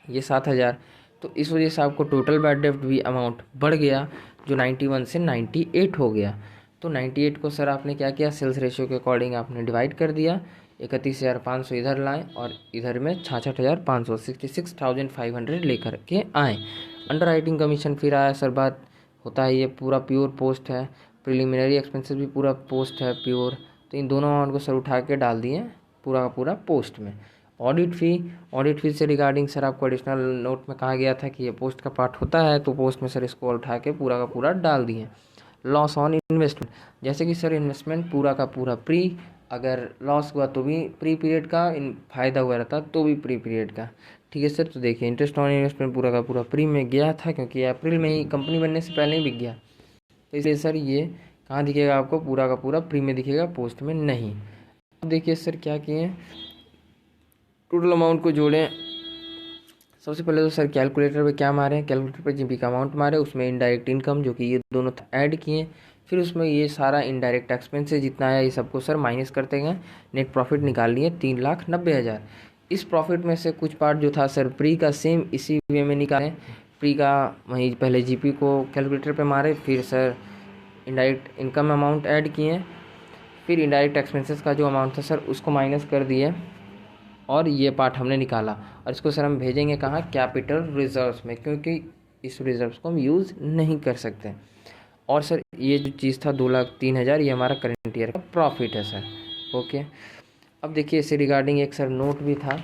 ये 7,000। तो इस वजह से आपको टोटल बैड डेप्ट भी अमाउंट बढ़ गया, जो 91 से 98 हो गया। तो 98 को सर आपने क्या किया, सेल्स रेशियो के अकॉर्डिंग आपने डिवाइड कर दिया। 31,500 इधर लाए और इधर में 66,500 66,500 लेकर के आए। अंडर राइटिंग कमीशन फिर आया सर, बात होता है ये पूरा प्योर पोस्ट है, प्रिलिमिनरी एक्सपेंसेस भी पूरा पोस्ट है प्योर, तो इन दोनों अमाउंट को सर उठा के डाल दिए पूरा का पूरा पोस्ट में। ऑडिट फी से रिगार्डिंग सर आपको एडिशनल नोट में कहा गया था कि ये पोस्ट का पार्ट होता है, तो पोस्ट में सर इसको उठा के पूरा का पूरा डाल दिए। लॉस ऑन इन्वेस्टमेंट, जैसे कि सर इन्वेस्टमेंट पूरा का पूरा प्री, अगर लॉस हुआ तो भी प्री पीरियड का, फ़ायदा हुआ रहता तो भी प्री पीरियड का, ठीक है सर। तो देखिए इंटरेस्ट ऑन इन्वेस्टमेंट पूरा का पूरा प्री में गया था, क्योंकि अप्रैल में ही कंपनी बनने से पहले ही बिक गया, तो इसलिए सर ये कहाँ दिखेगा आपको, पूरा का पूरा प्री में दिखेगा, पोस्ट में नहीं। अब देखिए सर क्या किए, टोटल अमाउंट को जोड़ें। सबसे पहले तो सर कैलकुलेटर पे क्या मारे, कैलकुलेटर पे जीपी का अमाउंट मारे, उसमें इनडायरेक्ट इनकम जो कि ये दोनों ऐड किए, फिर उसमें ये सारा इनडायरेक्ट एक्सपेंसेस जितना आया ये सबको सर माइनस करते गए, नेट प्रॉफिट निकाल लिए 3,90,000। इस प्रॉफिट में से कुछ पार्ट जो था सर प्री का सेम इसी वे में निकालें, प्री का वहीं पहले जीपी को कैलकुलेटर पे मारे, फिर sir indirect income amount add किए, फिर इनडायरेक्ट एक्सपेंसेस का जो अमाउंट था सर उसको माइनस कर दिए, और ये पार्ट हमने निकाला। और इसको सर हम भेजेंगे कहाँ, कैपिटल रिजर्व्स में, क्योंकि इस रिजर्व्स को हम यूज़ नहीं कर सकते। और सर ये जो चीज़ था 2,03,000 ये हमारा करंट ईयर का प्रॉफिट है सर। ओके, अब देखिए इससे रिगार्डिंग एक सर नोट भी था,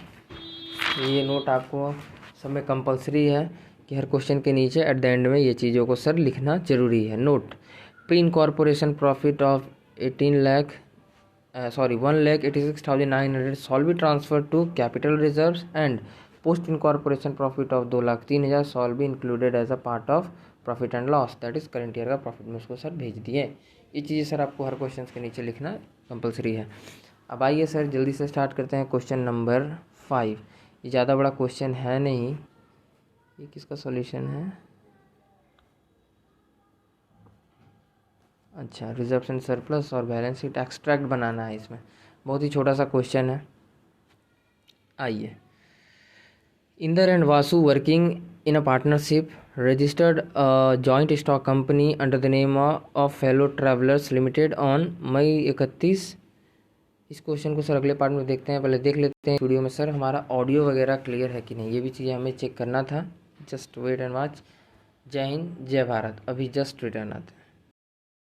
ये नोट आपको सब में कंपलसरी है कि हर क्वेश्चन के नीचे एट द एंड में ये चीज़ों को सर लिखना जरूरी है। Note, pre incorporation profit of 1,86,900 shall be transferred to capital reserves, and post incorporation profit of 2,03,000 shall be included as a part of profit and loss, that is current year का profit में उसको sir भेज दिए। ये चीज़ें sir आपको हर question के नीचे लिखना कंपलसरी है। अब आइए सर जल्दी से स्टार्ट करते हैं क्वेश्चन नंबर 5। ये ज़्यादा बड़ा क्वेश्चन है नहीं, ये किसका सॉल्यूशन है, अच्छा रिजर्व्स एंड सरप्लस और बैलेंस शीट एक्सट्रैक्ट बनाना है इसमें, बहुत ही छोटा सा क्वेश्चन है। आइए, Inder and Vasu working in a partnership registered joint stock company under the name of fellow travellers limited on May 31। इस क्वेश्चन को सर अगले पार्ट में देखते हैं, पहले देख लेते हैं वीडियो में सर हमारा ऑडियो वगैरह क्लियर है कि नहीं, ये भी चीज़ें हमें चेक करना था। Just wait and watch. जय हिंद जय भारत, अभी जस्ट रिटर्न आते हैं।